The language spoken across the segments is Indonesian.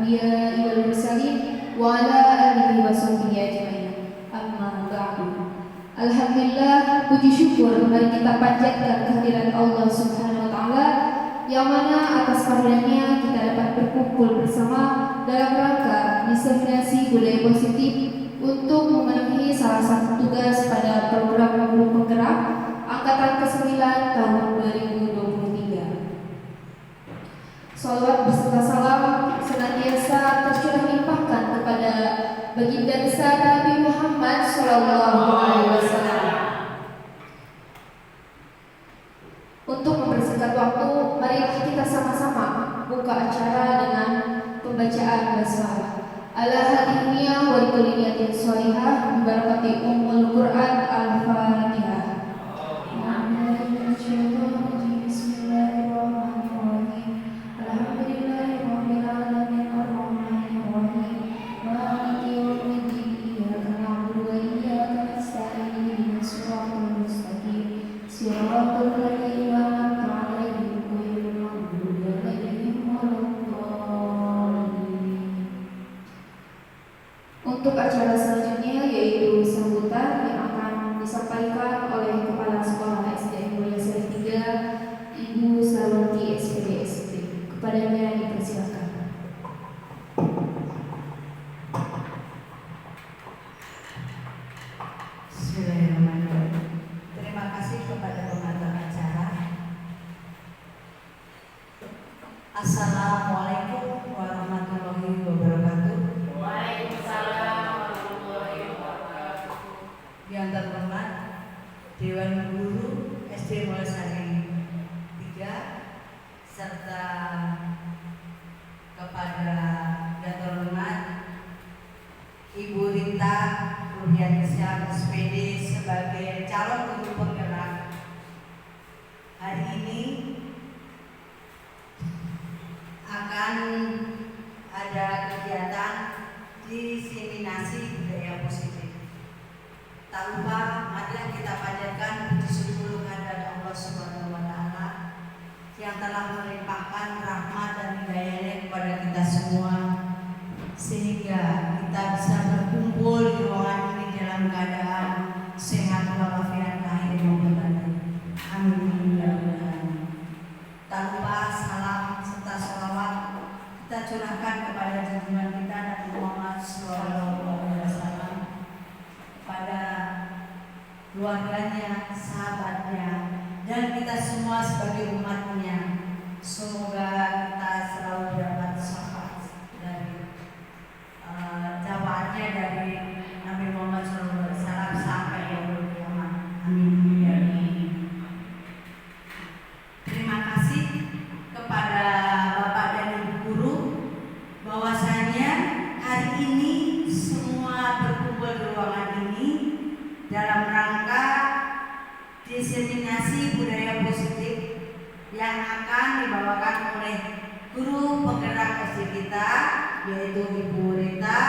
الأنبياء والمرسلين وعلى آله وصحبه أجمعين. Amma ba'du. Alhamdulillah, puji syukur mari kita panjatkan kehadirat Allah Subhanahu wa taala yang mana atas karunia-Nya kita dapat berkumpul bersama dalam rangka diseminasi budaya positif untuk memenuhi salah satu tugas pada program Guru Penggerak angkatan ke-9 tahun 2023. Salawat beserta salam senantiasa tercurah limpahkan kepada baginda besar Nabi Muhammad SAW. Untuk mempersingkat waktu, marilah kita sama-sama buka acara dengan pembacaan basmalah. Ala hadiniyah wa likulliyatin sholihah bibarakati Ummul Quran Al-Fatihah. Untuk acara selanjutnya yaitu sambutan yang akan disampaikan oleh Kepala Sekolah SDN Mulia Saleh 3 Ibu Sarwati SPD SD. Kepadanya dipersilakan. Bismillahirrahmanirrahim. Terima kasih kepada pengatur acara. Assalamualaikum warahmatullahi wabarakatuh. Yang terhormat Dewan Guru SD Mulia Saleh 3 serta kepada yang terhormat Ibu Rita Ruhiansyah SPD sebagai calon guru penggerak. Hari ini akan ada kegiatan diseminasi budaya positif. Tak lupa, marilah kita panjatkan puji syukur kehadirat Allah Subhanahu wa taala yang telah melimpahkan rahmat dan hidayah-Nya kepada kita semua sehingga kita bisa berkumpul di ruangan ini dalam keadaan sehat walafiat lahir maupun batin. Amin ya rabbal alamin. Tak lupa salam serta sholawat kita curahkan kepada junjungan kita Nabi Muhammad SAW, pada keluarganya, sahabatnya, dan kita semua sebagai umatnya. Semoga kita selalu dapat syafaat dari jawabannya dari Nabi Muhammad SAW sampai yaumul kiamat. Amin. Terima kasih kepada Bapak dan Ibu guru bahwasanya hari ini semua berkumpul di ruangan ini dalam rangka diseminasi budaya positif yang akan dibawakan oleh guru penggerak SD kita yaitu Ibu Rita.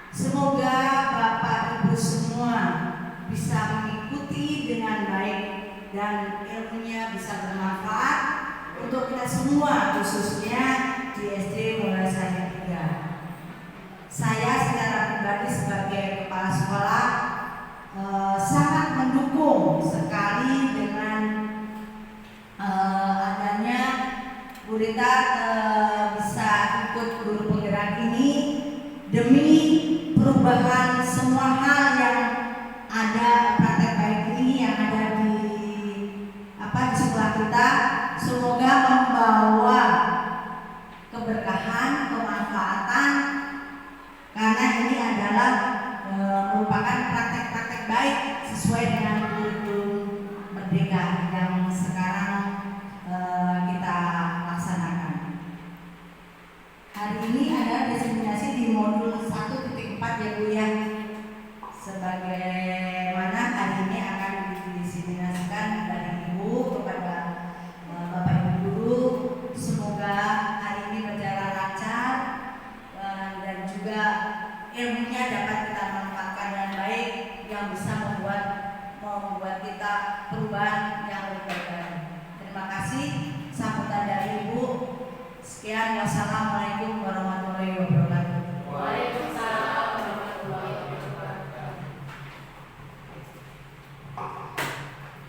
Semoga Bapak Ibu semua bisa mengikuti dengan baik dan ilmunya bisa bermanfaat untuk kita semua, khususnya di SD Mulia Saleh 3. Saya secara pribadi sebagai kepala sekolah sangat mendukung sekali dengan adanya Bu Rita bisa ikut guru penggerak ini demi perubahan semua hal yang ada praktek baik ini yang ada di sekolah kita. Semoga membawa keberkahan, kemanfaatan, karena ini adalah merupakan praktek-praktek baik sesuai dengan kurikulum Merdeka yang sekarang kita laksanakan. Hari ini ada diseminasi di modul 1.4 ya Bu ya, sebagaimana hari ini akan diseminasikan dari Ibu kepada Bapak Ibu guru. Semoga hari ini berjalan lancar dan juga ilmunya dapat kita manfaatkan dengan baik yang bisa membuat kita perubahan yang lebih baik. Terima kasih sambutan dari Ibu. Sekian, wassalamualaikum warahmatullahi wabarakatuh. Waalaikumsalam warahmatullahi wabarakatuh.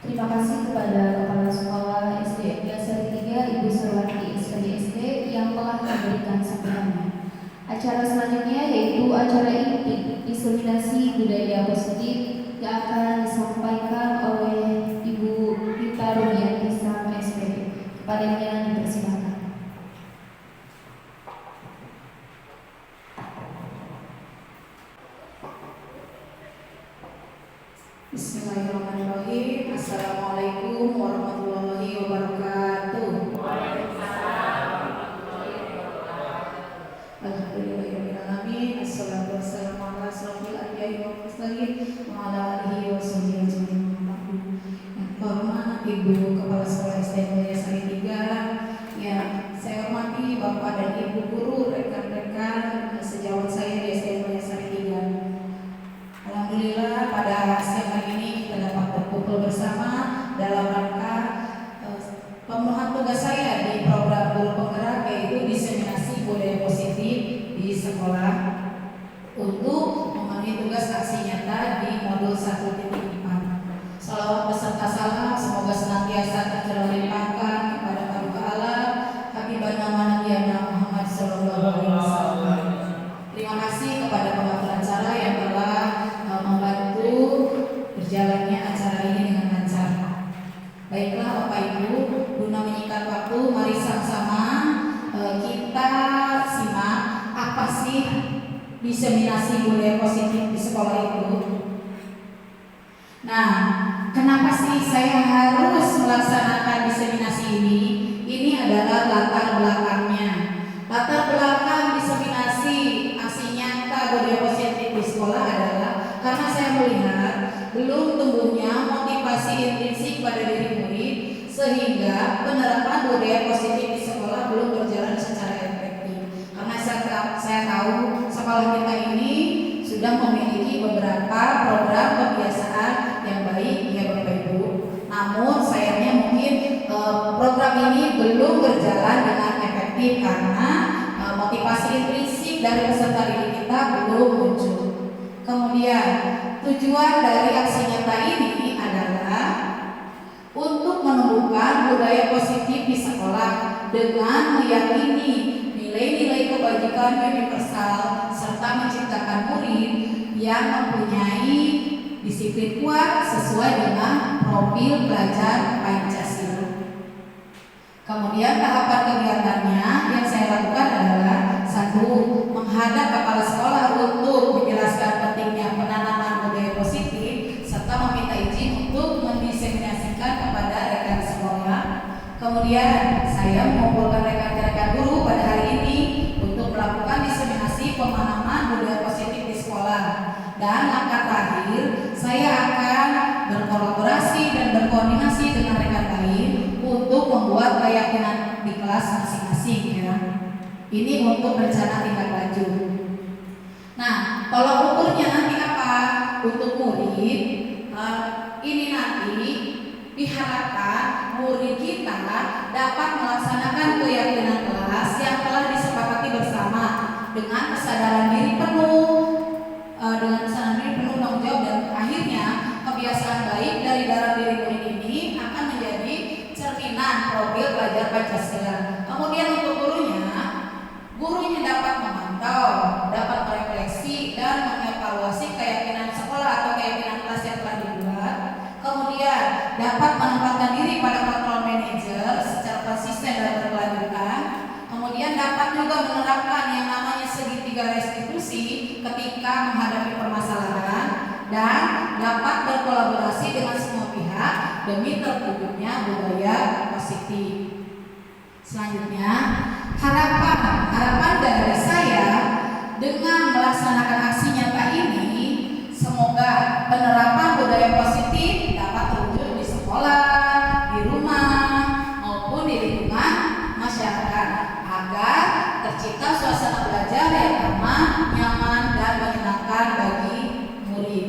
Terima kasih kepada Kepala Sekolah SD Dasar 3 Ibu Surwati SPDSD yang telah memberikan sambutannya. Acara selanjutnya yaitu acara inti diseminasi budaya positif yang akan disampaikan oleh Ibu Gita Rubianti Sam SPD. Kepadanya dipersilakan. Bismillahirrahmanirrahim. Assalamualaikum warahmatullahi wabarakatuh. Alhamdulillahirrahmanirrahim. Assalatu wassalamu ala asrofil anbiya'i wal mursalin wa ala alihi wa sahbihi ajma'in. Yang terhormat Ibu Kepala Sekolah SD Mulia Sari 3, yang saya hormati Bapak dan Ibu guru, rekan-rekan sejawat saya di SD Mulia Sari 3. Alhamdulillah pada siang hari ini kita dapat berkumpul bersama dalam rangka pemenuhan tugas saya di program guru penggerak, yaitu diseminasi budaya positif di sekolah untuk memenuhi tugas aksi nyata di modul 1.4. Salawat beserta salam semoga senantiasa tercurah limpahkan kepada Paduka Allah Habibana wa Nabiyana Muhammad sallallahu alaihi wasallam. Terima kasih kepada pembawa acara yang telah membantu berjalannya acara ini dengan lancar. Baiklah Bapak Ibu, guna menyingkat waktu, mari sama-sama kita simak apa sih diseminasi budaya positif di sekolah itu. Nah, kenapa sih saya harus melaksanakan diseminasi ini? Ini adalah latar belakangnya. Latar belakang diseminasi aksi nyata budaya positif di sekolah adalah karena saya melihat belum tumbuhnya motivasi intrinsik pada diri murid, sehingga penerapan budaya positif di sekolah belum berjalan secara efektif. Karena saya tahu sekolah kita ini sudah memiliki beberapa program kebiasaan yang baik ya Bapak Ibu. Namun sayangnya mungkin program ini belum berjalan dengan efektif karena motivasi intrinsik dari peserta didik kita belum muncul. Kemudian tujuan dari aksi nyata ini adalah untuk menumbuhkan budaya positif di sekolah dengan meyakini nilai-nilai kebajikan universal serta menciptakan murid yang mempunyai disiplin kuat sesuai dengan profil belajar Pancasila. Kemudian tahapan kegiatannya yang saya lakukan adalah 1. Menghadap kepala sekolah untuk menjelaskan pentingnya penanaman budaya positif serta meminta izin untuk mendiseminasikan kepada rekan sekolah. Kemudian saya mengumpulkan rekan-rekan guru pada hari ini untuk melakukan diseminasi pemahaman budaya positif di sekolah. Dan langkah terakhir, saya akan berkolaborasi dan berkoordinasi dengan rekan lain untuk membuat keyakinan di kelas masing-masing ya. Ini untuk rencana tindak lanjut. Nah, tolak ukurnya nanti apa? Untuk murid ini nanti diharapkan murid kita dapat melaksanakan keyakinan kelas yang telah disepakati bersama dengan kesadaran diri penuh, tanggung jawab, dan akhirnya kebiasaan baik dari dalam diri murid ini akan menjadi cerminan profil belajar Pancasila. Kemudian untuk gurunya dapat memantau, dapat merefleksi dan mengevaluasi keyakinan sekolah atau keyakinan kelas yang telah dibuat. Kemudian dapat menempatkan diri pada kontrol manajer secara konsisten dan berkelanjutan. Kemudian dapat juga menerapkan yang namanya segitiga restitusi ketika menghadapi permasalahan dan dapat berkolaborasi dengan semua pihak demi terwujudnya budaya positif. Selanjutnya, harapan dari saya dengan melaksanakan aksi nyata ini, semoga penerapan budaya positif dapat terwujud di sekolah, di rumah, maupun di lingkungan masyarakat agar tercipta suasana belajar yang aman, nyaman, dan menyenangkan bagi murid.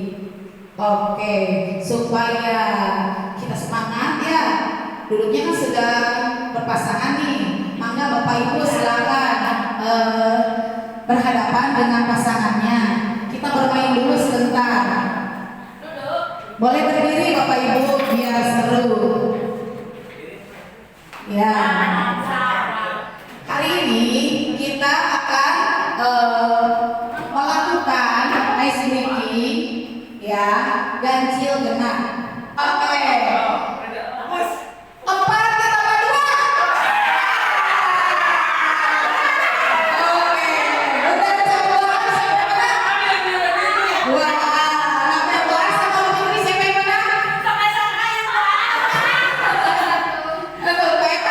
Oke, supaya kita semangat ya. Duduknya kan sudah berpasangan nih. Mangga Bapak Ibu silakan berhadapan dengan pasangannya. Kita bermain dulu sebentar. Boleh berdiri Bapak Ibu biar seru. Ya. Hari ini kita akan melakukan ice breaking, ya, ganjil genap. Oke. Empat ditambah dua. Oke. Udah coba siapa yang menang? Wah, namanya Boas sama Putri siapa yang menang? Sama-sama yang Betul, baik.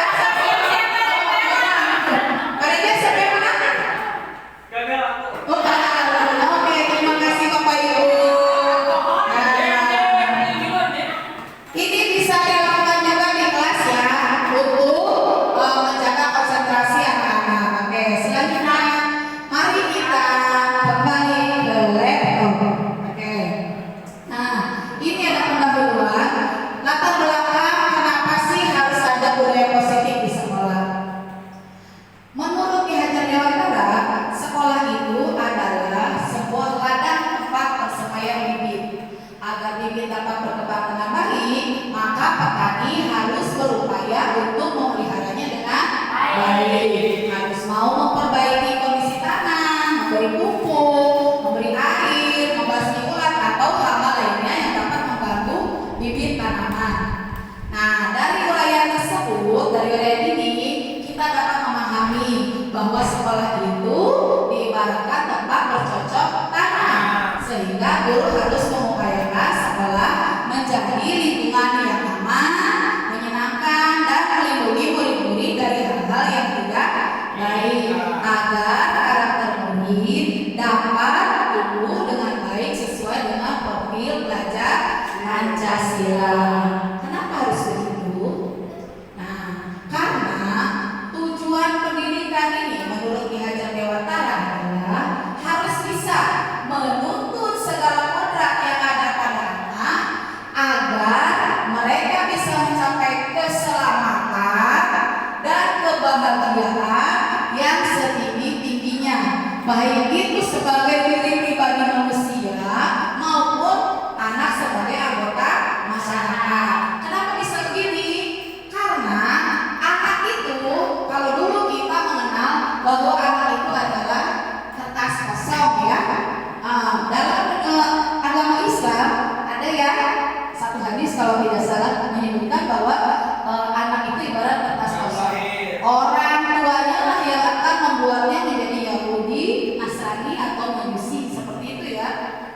Kalian siapa yang menang? Oh, oke, terima kasih Bapak Ibu. Ini bisa dilakukan juga di kelas ya, untuk menjaga konsentrasi anak-anak. Oke, selanjutnya mari kita kembali ke laptop. Oke. Nah, ini ada pendahuluan latar belakang kenapa sih harus ada budaya positif di sekolah. Menurut Ki Hajar Dewantara, sekolah itu adalah sebuah ladang tempat persemaian bibit. Agar bibit dapat berkembang dengan baik, maka petani harus berupaya untuk memeliharanya dengan baik. Harus mau memperbaiki kondisi tanah, memberi pupuk, memberi air, membasmi ulat atau hal-hal lainnya yang dapat membantu bibit tanaman. Nah, dari uraian tersebut, dari uraian ini kita dapat memahami bahwa sekolah itu diibaratkan tempat bercocok tanam, sehingga guru harus mengupayakan sekolah menjadi lingkungan yang aman, menyenangkan, dan melindungi murid-murid dari hal-hal yang tidak baik, agar karakter murid dapat tumbuh dengan baik sesuai dengan profil belajar Pancasila. Kenapa harus begitu? Nah, karena tujuan pendidikan ini menurut Ki Hajar Dewantara adalah harus bisa menuntut segala kodrat yang ada pada anak agar mereka bisa mencapai keselamatan dan kebahagiaan yang setinggi-tingginya, baik itu sebagai diri pribadi manusia maupun anak sebagai anggota masyarakat. Kenapa bisa begini? Karena anak itu, kalau dulu kita mengenal bahwa anak itu adalah kertas kosong ya. Dalam agama Islam ada ya satu hadis kalau tidak salah menyebutkan bahwa anak itu ibarat kertas kosong. Orang tuanya lah yang akan membuatnya menjadi Yahudi, Nasrani atau Majusi seperti itu ya.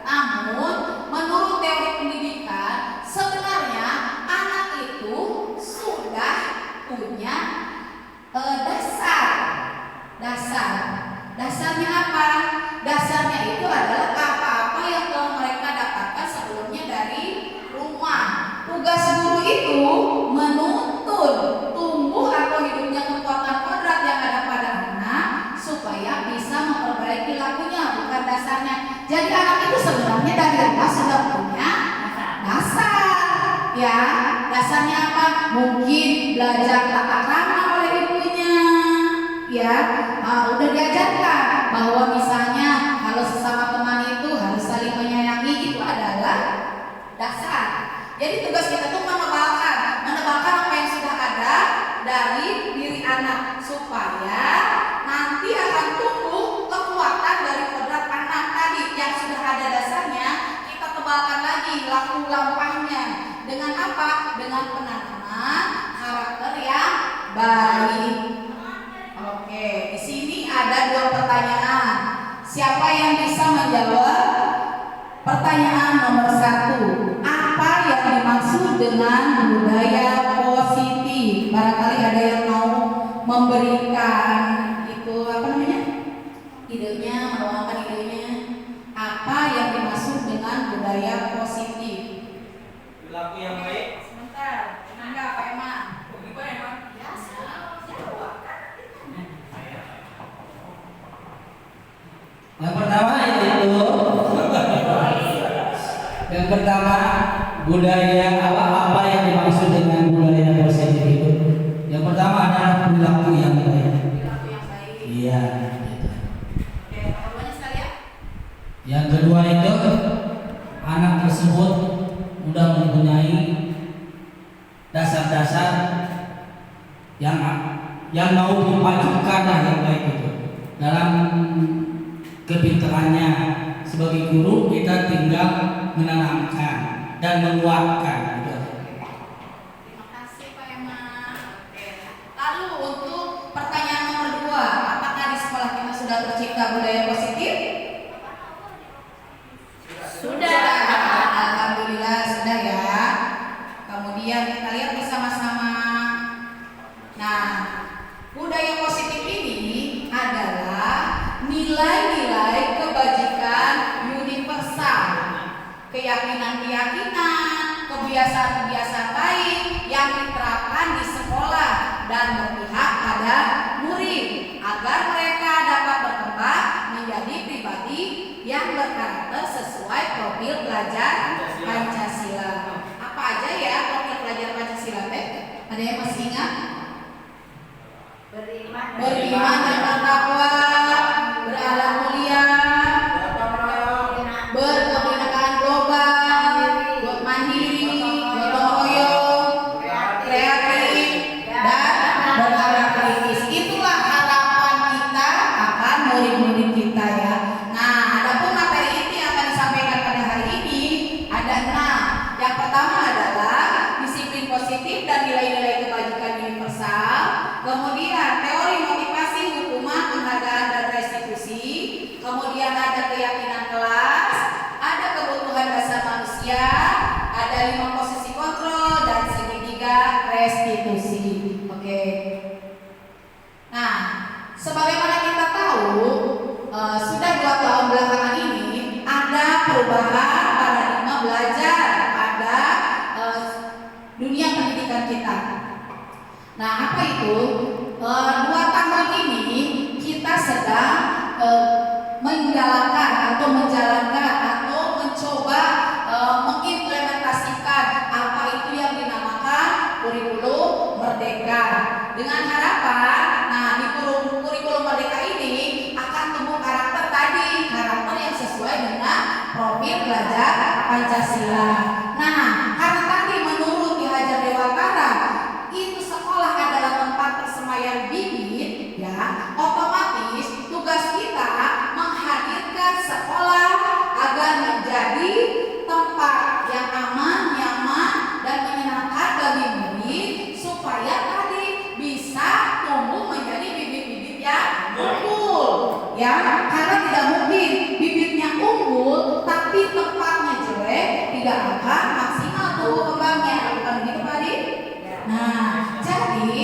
Namun menurut teori pendidikan sebenarnya anak itu sudah punya dasarnya apa? Dasarnya itu adalah apa-apa yang telah mereka dapatkan sebelumnya dari rumah. Tugas guru itu menuntun tumbuh atau hidupnya kekuatan kodrat yang ada pada anak supaya bisa memperbaiki lakunya, bukan dasarnya. Jadi anak itu sebenarnya dari rumah sudah punya dasar. Ya, dasarnya apa? Mungkin belajar tata krama oleh ibunya. Ya, udah diajarkan bahwa misalnya kalau sesama teman itu harus saling menyayangi, itu adalah dasar. Jadi tugas kita tuh menebalkan apa yang sudah ada dari diri anak supaya nanti akan tumbuh kekuatan dari kodrat anak tadi yang sudah ada dasarnya. Kita tebalkan lagi laku lampahnya dengan apa? Dengan penanaman karakter yang baik. Oke, di sini ada dua pertanyaan. Siapa yang bisa menjawab pertanyaan nomor 1? Apa yang dimaksud dengan budaya positif? Barangkali ada yang mau memberikan itu apa namanya? Idenya, meluangkan idenya. Apa yang dimaksud dengan budaya positif? Perilaku yang baik. Sebentar, enggak Pak Emang. Gimana emang? Ya, jawab. Yang pertama itu yang pertama budaya apa yang dimaksud dengan budaya positif itu. Yang pertama adalah perilaku yang baik. Yang kedua itu anak tersebut sudah mempunyai dasar-dasar yang mau dipajukan lah yang baik itu dalam kepintarannya. Sebagai guru kita tinggal menanamkan dan menguatkan gitu aja. Terima kasih Pak Emma. Oke. Lalu untuk pertanyaan nomor 2, apakah di sekolah kita sudah tercipta budaya positif? Sudah. Alhamdulillah sudah ya. Kemudian kita lihat bersama-sama. Nah, budaya positif ini adalah nilai-nilai kebajikan universal, keyakinan-keyakinan, kebiasaan-kebiasaan baik yang diterapkan di sekolah dan berpihak pada murid agar mereka dapat berkembang menjadi pribadi yang berkarakter sesuai profil pelajar Pancasila. Apa aja ya profil pelajar Pancasila teh? Ada yang masih ingat? Beriman dan bertakwa, berakhlak mulia, berkebinekaan global, mandiri, gotong royong, kreatif, dan berharap kritis. Itulah harapan kita akan murid-murid kita ya. Nah, adapun materi ini yang akan disampaikan pada hari ini ada 6. Yang pertama adalah disiplin positif dan nilai-nilai kebajikan universal. Kemudian teori motivasi, hukuman, penghargaan dan restitusi. Kemudian ada keyakinan kelas, ada kebutuhan dasar manusia, ada 5 posisi kontrol dan segitiga restitusi. Oke. Nah, sebagaimana kita tahu, sudah 2 tahun belakangan ini ada perubahan paradigma belajar pada dunia pendidikan kita. Nah, apa itu? 2 tahun ini kita sedang menjalankan atau mencoba mengimplementasikan apa itu yang dinamakan kurikulum merdeka. Dengan harapan, nah di kurikulum merdeka ini akan tumbuh karakter tadi, karakter yang sesuai dengan profil pelajar Pancasila. Nah, karena tadi menurut Ki Hajar Dewantara itu sekolah adalah tempat persemaian bibit, ya, otomatis tugas kita menghadirkan sekolah agar menjadi tempat yang aman, nyaman, dan menyenangkan bagi murid supaya tadi bisa tumbuh menjadi bibit-bibit yang unggul, ya, karena tidak mungkin bibitnya unggul tapi tempatnya jelek, tidak akan maksimal tumbuh kembangnya. Bukan begitu Pak Adi? Nah, jadi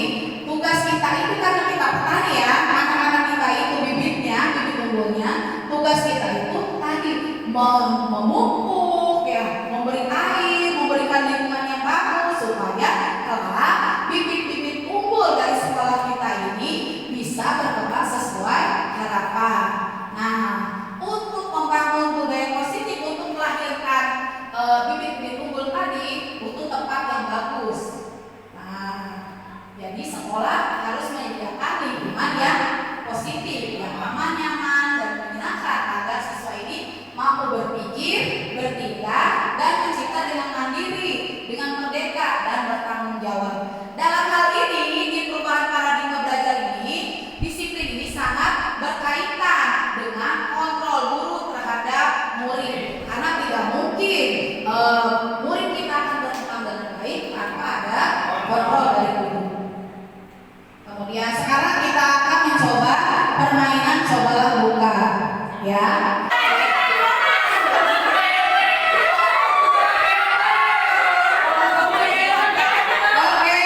tugas kita itu karena kita petani ya, anak-anak kita itu bibitnya, bibit unggulnya, tugas kita itu tadi memupuk ya, memberi air, memberikan lingkungan yang bagus supaya kelak bibit-bibit unggul dari sekolah kita ini bisa berkembang sesuai harapan. Nah, untuk membangun budaya positif, untuk melahirkan bibit-bibit unggul tadi butuh tempat yang bagus. Jadi sekolah harus menyediakan lingkungan yang positif, yang aman, nyaman, dan menyenangkan agar siswa ini mampu berpikir, bertindak, dan mencipta dengan mandiri, dengan merdeka dan bertanggung jawab. Dalam hal ini, di perubahan paradigma belajar ini, disiplin ini sangat berkaitan dengan kontrol guru terhadap murid, karena tidak mungkin murid kita akan berkembang dengan baik tanpa ada kontrol dari guru. Kemudian sekarang kita akan mencoba permainan cobalah buka, ya. Oke,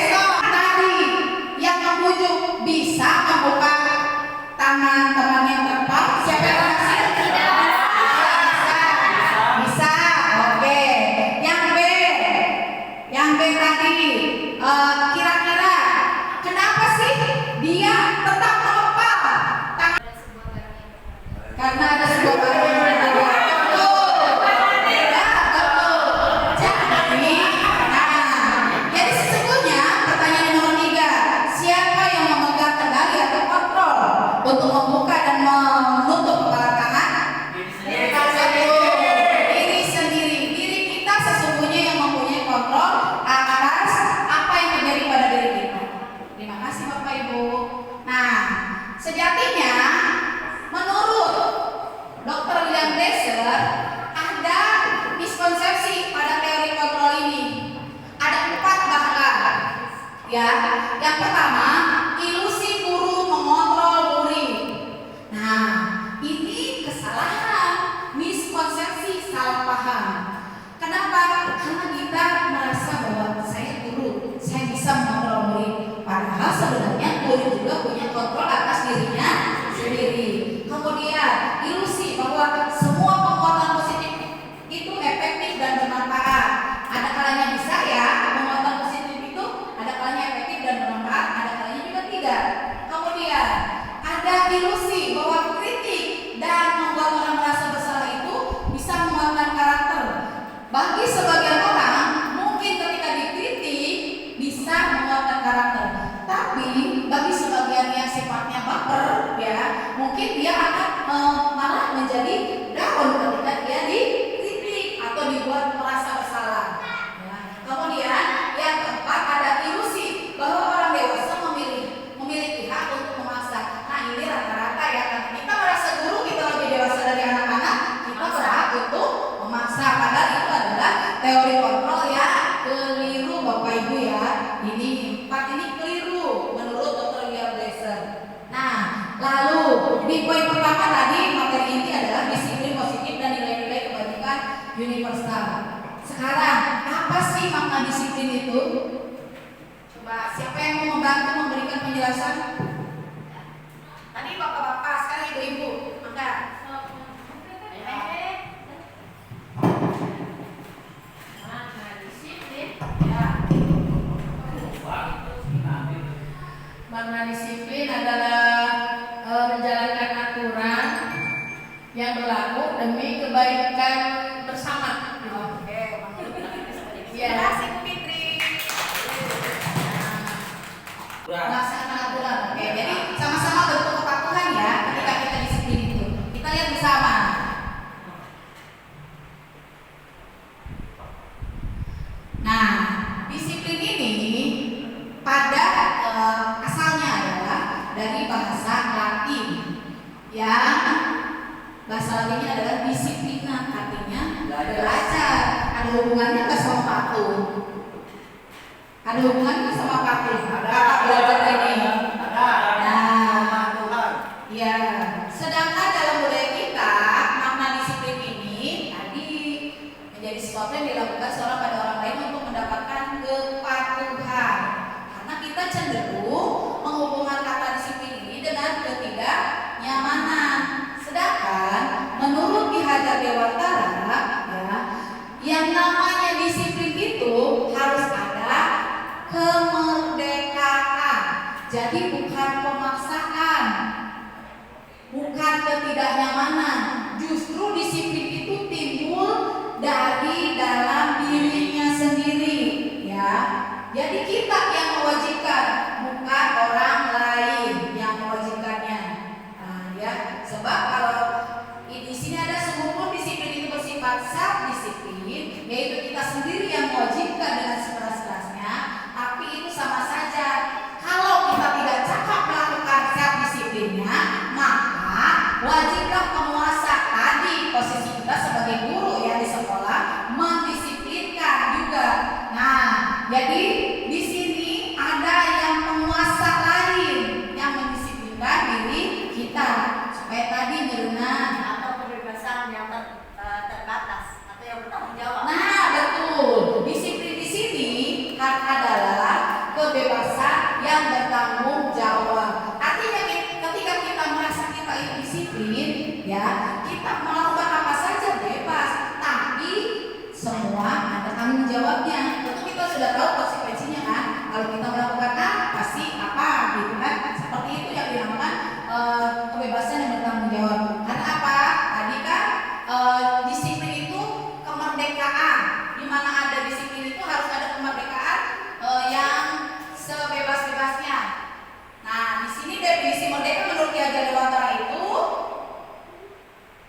so tadi yang membujuk bisa membuka tangan teman yang tepat. Siapa yang berhasil? Bisa. Oke. Yang B tadi kira-kira kenapa sih dia tetap mengepal tangan? Karena ada sebuah barang yang berbeda. Jadi sesungguhnya pertanyaan nomor 3, siapa yang memegang kendali atau kontrol untuk membuka dan menutup kepala tangan? Ya, yang pertama, ilusi guru mengontrol murid. Nah, ini kesalahan, miskonsepsi, salah paham. Kenapa? Karena kita merasa bahwa saya guru, saya bisa mengontrol murid. Padahal sebenarnya murid juga punya kontrol atas dirinya sendiri. Kemudian ilusi bahwa semua penguatan positif itu efektif dan bermanfaat. Ada kalanya bisa ya, penguatan positif itu ada kalanya efektif dan bermanfaat, ada kalanya juga tidak. Kemudian ada ilusi bahwa kritik dan membuat orang merasa bersalah itu bisa menguatkan karakter. Bagi sebagian orang mungkin ketika dikritik bisa menguatkan karakter, tapi bagi sebagian yang sifatnya baper ya, mungkin dia akan malah menjadi down ketika dia dikritik atau dibuat merasa bersalah ya. Kemudian yang keempat ada ilusi bahwa orang dewasa memiliki hak untuk memaksa. Nah ini rata-rata ya, karena kita merasa guru kita lebih dewasa dari anak-anak, kita berhak untuk memaksa. Padahal itu adalah teori kontrol ya keliru Bapak Ibu ya. Ini empat ini keliru menurut Dr. Lia Blazer. Nah lalu di poin pertama tadi materi inti adalah disiplin positif dan nilai-nilai kebajikan universal. Sekarang apa sih makna disiplin itu? Coba siapa yang mau membantu memberikan penjelasan? Tadi bapak-bapak, sekarang ibu-ibu, maka makna disiplin adalah menjalankan aturan yang berlaku demi kebaikan bersama. oke, Ya. terima kasih Bu Fitri. Melaksanakan aturan. Oke, jadi sama-sama bentuk kepatuhan ya ketika kita disiplin itu. Kita lihat bersama. Nah, disiplin ini pada asalnya adalah dari bahasa Latin yang bahasa Latinnya adalah disiplina, artinya belajar. Ada hubungannya nggak sama patuh? Ada hubungannya sama patuh? Kata belajar ini. Nah, ya. Sedangkan dalam budaya kita makna disiplin ini tadi menjadi sesuatu yang dilakukan seorang pada orang lain untuk mendapatkan kepatuhan. Karena kita cenderung menghubungkan kata disiplin ini dengan ketidaknyamanan. Sedangkan menurut Ki Hajar Dewantara ya, yang namanya disiplin itu harus ada kemerdekaan. Jadi bukan pemaksaan, bukan ketidaknyamanan. Justru disiplin itu timbul dari dalam dirinya sendiri ya. Jadi kita yang mewajibkan, bukan orang lain yang mewajibkannya. Nah, ya, sebab kalau di sini ada sebuah disiplin itu bersifat self disiplin, yaitu kita sendiri yang mewajibkan dengan sekeras-kerasnya, tapi itu sama saja. Kalau kita tidak cakap melakukan self disiplinnya, maka wajiblah penguasa tadi, posisi kita sebagai guru ya di sekolah, mendisiplinkan juga. Nah, jadi di sini ada yang penguasa lain yang mendisiplinkan diri kita supaya tadi berenang. Atau kebebasan yang terbatas atau yang bertanggung jawab. Nah, betul. Disiplin di sini adalah kebebasan yang bertanggung jawab. Artinya ketika kita merasa kita itu disiplin, ya, kita melakukan apa saja bebas, tapi semua ada tanggung jawabnya. Tentu kita sudah tahu konsekuensinya kan. Kalau kita melakukan A, pasti apa gitu kan. Seperti itu yang dinamakan kebebasan yang bertanggung jawab. Karena apa? Tadi kan disiplin itu kemerdekaan. Di mana ada disiplin itu harus ada kemerdekaan yang sebebas-bebasnya. Nah, di sini definisi merdeka menurut Ki Hajar Dewantara itu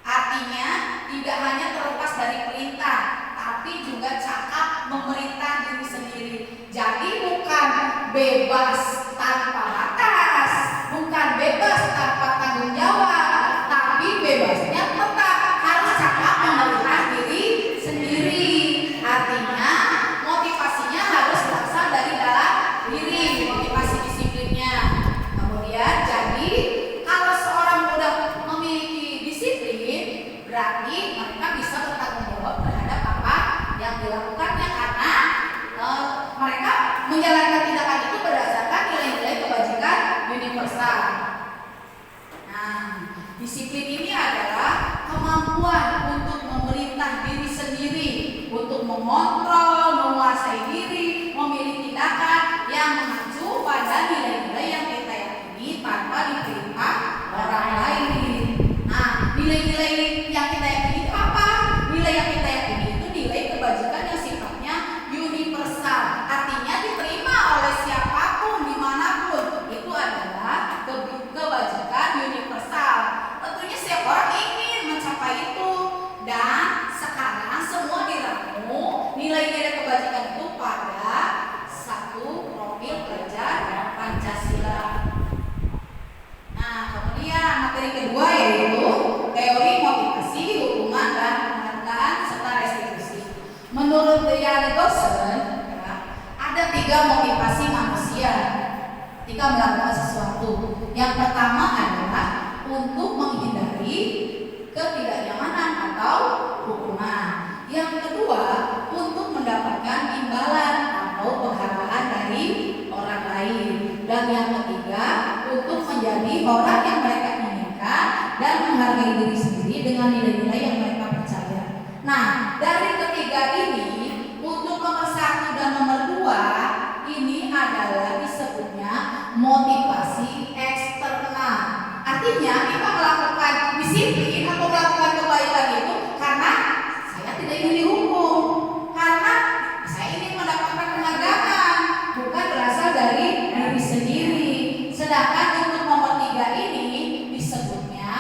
artinya tidak hanya terlepas dari perintah, tapi juga cakap memerintah diri sendiri. Jadi bukan bebas tanpa batas, bukan bebas tanpa tanggung jawab, tapi bebasnya tetap harus cakap memerintah diri sendiri. Artinya motivasinya harus berasal dari dalam diri. berarti mereka bisa bertanggung jawab terhadap apa yang dilakukannya karena mereka menjalankan tindakan itu berdasarkan nilai-nilai kebajikan universal. Nah, disiplin ini adalah kemampuan untuk memerintah diri sendiri, untuk mengontrol, menguasai diri, memilih tindakan yang mengacu pada nilai-nilai yang kita yakini tanpa diperintah orang lain. Nah, nilai-nilai yang kita yakini itu apa? Nilai yang kita yakini itu nilai kebajikan yang sifatnya universal, artinya diterima oleh siapapun dimanapun. Itu adalah kebajikan universal. Tentunya setiap orang ingin mencapai itu, dan sekarang semua diramu nilai-nilai kebajikan itu pada satu profil pelajar Pancasila. Nah, kemudian materi kedua yaitu teori motivasi, hukuman dan penghargaan serta restitusi. Menurut Diane Dawson, ada 3 motivasi manusia ketika melakukan sesuatu. Yang pertama adalah untuk menghindari ketidaknyamanan atau hukuman. Yang kedua, untuk mendapatkan imbalan atau penghargaan dari orang lain. Dan yang ketiga, untuk menjadi orang yang mereka inginkan dan menghargai diri sendiri dengan nilai-nilai yang mereka percaya. Nah, dari ketiga ini, untuk nomor 1 dan nomor 2 ini adalah disebutnya motivasi eksternal. Artinya kita melakukan disiplin atau melakukan kebaikan itu karena saya tidak ingin dihukum, karena saya ingin mendapatkan penghargaan, bukan berasal dari diri sendiri. Sedangkan untuk nomor 3 ini disebutnya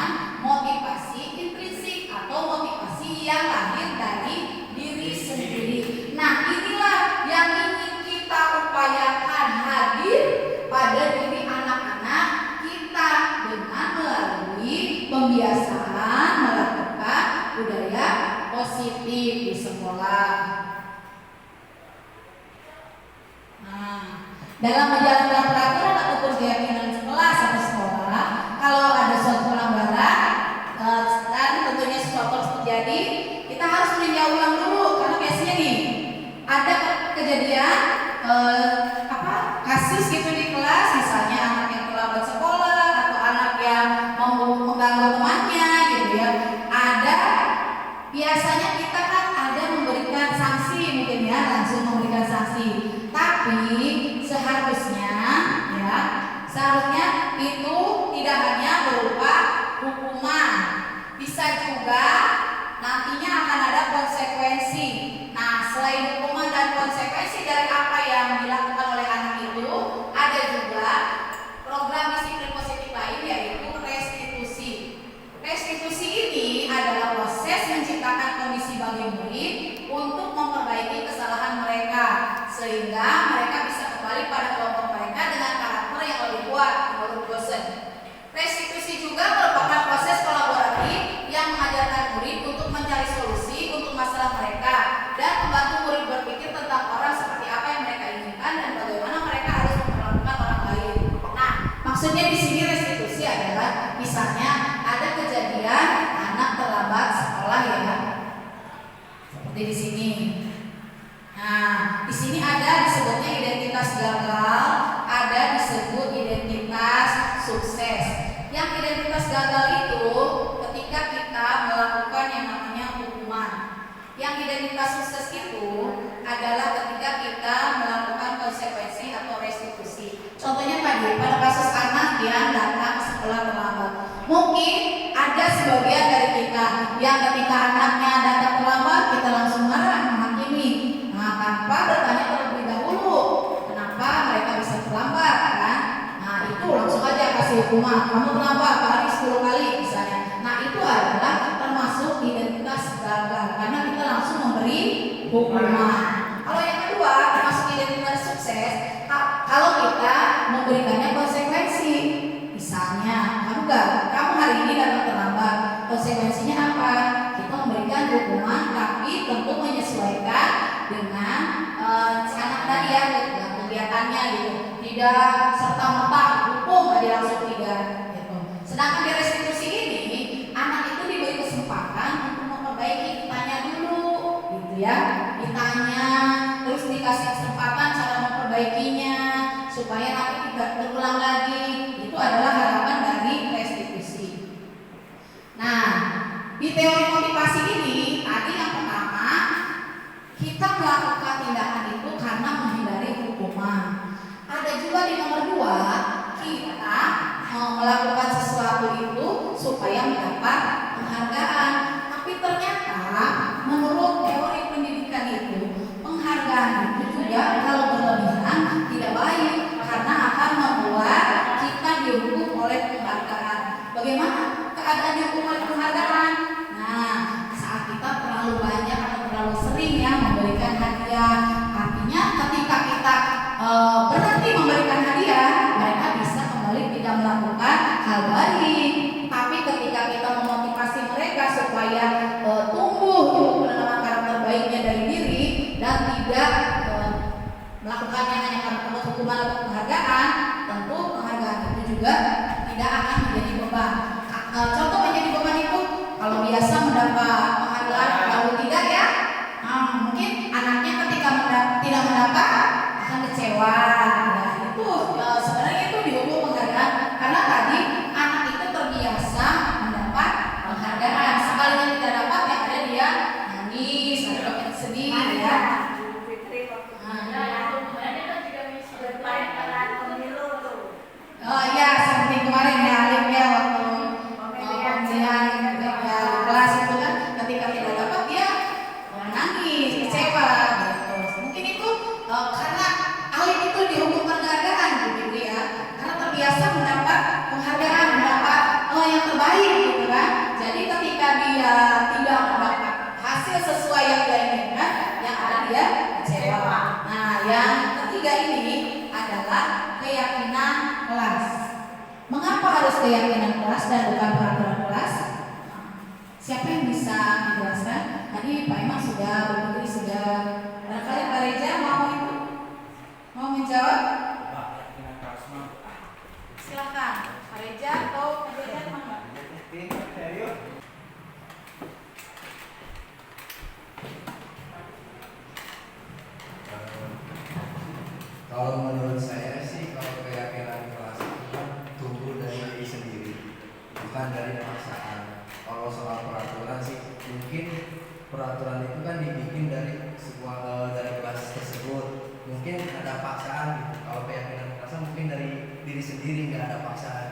motivasi intrinsik atau motivasi yang lahir dari diri sendiri. Nah, inilah yang ingin kita upayakan hadir pada diri anak-anak kita dengan melalui pembiasaan melakukan budaya positif di sekolah. Nah, dalam menjalankan peraturan ataupun keyakinan kelas atau sekolah, kalau ada suatu pelanggaran dan tentunya sesuatu harus terjadi, kita harus meninjau ulang dulu, karena biasanya nih ada kejadian kasus gitu di kelas, misalnya anak yang terlambat sekolah atau anak yang mengganggu temannya gitu ya. Ada biasanya kita kan ada memberikan sanksi, mungkin ya langsung memberikan sanksi. Tapi seharusnya itu tidak hanya berupa hukuman, bisa juga nantinya akan ada konsekuensi. Nah, selain hukuman dan konsekuensi dari apa yang dilakukan oleh anak itu, ada juga program disiplin positif lain yaitu restitusi. Restitusi ini adalah proses menciptakan kondisi bagi murid untuk memperbaiki kesalahan mereka sehingga mereka bisa kembali pada kelompok mereka dengan karakter yang lebih kuat menurut dosen. Restitusi juga merupakan proses kolaboratif yang mengajarkan murid untuk mencari solusi untuk masalah mereka dan membantu murid berpikir tentang orang seperti apa yang mereka inginkan dan bagaimana mereka harus memperlakukan orang lain. Nah, maksudnya di sini restitusi adalah misalnya ada kejadian anak terlambat sekolah ya, seperti di sini. Nah, di sini ada disebutnya identitas gagal, ada disebut identitas sukses. Yang identitas gagal itu ketika kita melakukan yang namanya hukuman. Yang identitas sukses itu adalah ketika kita melakukan konsekuensi atau restitusi. Contohnya tadi pada kasus anak yang datang ke sekolah terlambat. Mungkin ada sebagian dari kita yang ketika anaknya datang terlambat kita langsung marah menghakimi. Nah, tanpa bertanya terlebih dahulu kenapa mereka bisa terlambat kan? Nah, itu langsung aja kasih hukuman. Kamu terlambat hari 10 kali misalnya. Nah, itu adalah termasuk identitas gagal karena kita langsung memberi hukuman. Kalau yang kedua termasuk identitas sukses kalau kita memberikannya konsekuensi. Misalnya, kamu hari ini datang terlambat. Konsekuensinya apa? Kita memberikan hukuman tapi tentu menyesuaikan dengan anak tadi ya, dengan kegiatannya gitu. Tidak serta-merta hukum aja langsung tidak gitu. Sedangkan di restitusi ini anak itu diberi kesempatan dikasih kesempatan cara memperbaikinya supaya nanti tidak terulang lagi. Itu adalah harapan dari restitusi. Nah, di teori motivasi ini tadi yang pertama, kita melakukan tindakan itu karena menghindari hukuman. Ada juga di nomor 2, kita melakukan sesuatu itu supaya mendapat penghargaan. Tapi ternyata menurut teori pendidikan itu, penghargaan itu juga kalau berlebihan tidak baik karena akan membuat kita dihukum oleh penghargaan. Bagaimana keadaan dihukum oleh penghargaan? Nah, saat kita terlalu banyak atau terlalu sering ya memberikan hadiah, artinya ketika kita berhenti memberikan hadiah, mereka bisa kembali tidak melakukan hal baik. Tapi ketika kita memotivasi mereka supaya tumbuh untuk penanaman karakter baiknya dari diri dan tidak melakukannya hanya karena takut hukuman atau penghargaan, tentu penghargaan itu juga tidak akan menjadi beban. Contoh menjadi beban itu kalau biasa mendapat penghargaan lalu tidak ya, mungkin anaknya ketika tidak mendapat akan kecewa. Nah, itu sebenarnya itu dihukum penghargaan karena tadi anak itu terbiasa mendapat penghargaan. Sekalinya tidak dapat yang ada dia nangis atau sedih ya. Oh iya, seperti kemarin ya Alif ya waktu pemilihan kelas itu kan ketika tidak dapat dia nangis, kecewa gitu. Mungkin itu karena Alif itu dihukum penghargaan gitu ya, karena terbiasa mendapat penghargaan, mendapat yang terbaik gitu kan. Jadi ketika dia tidak mendapat hasil sesuai yang dia inginkan, yang ada dia kecewa. Nah, yang ketiga ini adalah keyakinan kelas. Mengapa harus keyakinan kelas dan bukan peraturan kelas? Siapa yang bisa menjelaskan? Tadi Pak Imam sudah, Bu Putri sudah. Barangkali Pak Reza mau menjawab? Silakan, Pak Reza atau Pak Reza mana? Kalau menurut saya sih, kalau keyakinan kelas itu tumbuh dari diri sendiri, bukan dari paksaan. Kalau soal peraturan sih, mungkin peraturan itu kan dibikin dari sebuah dari kelas tersebut. Mungkin ada paksaan gitu. Kalau keyakinan kelas mungkin dari diri sendiri, nggak ada paksaan.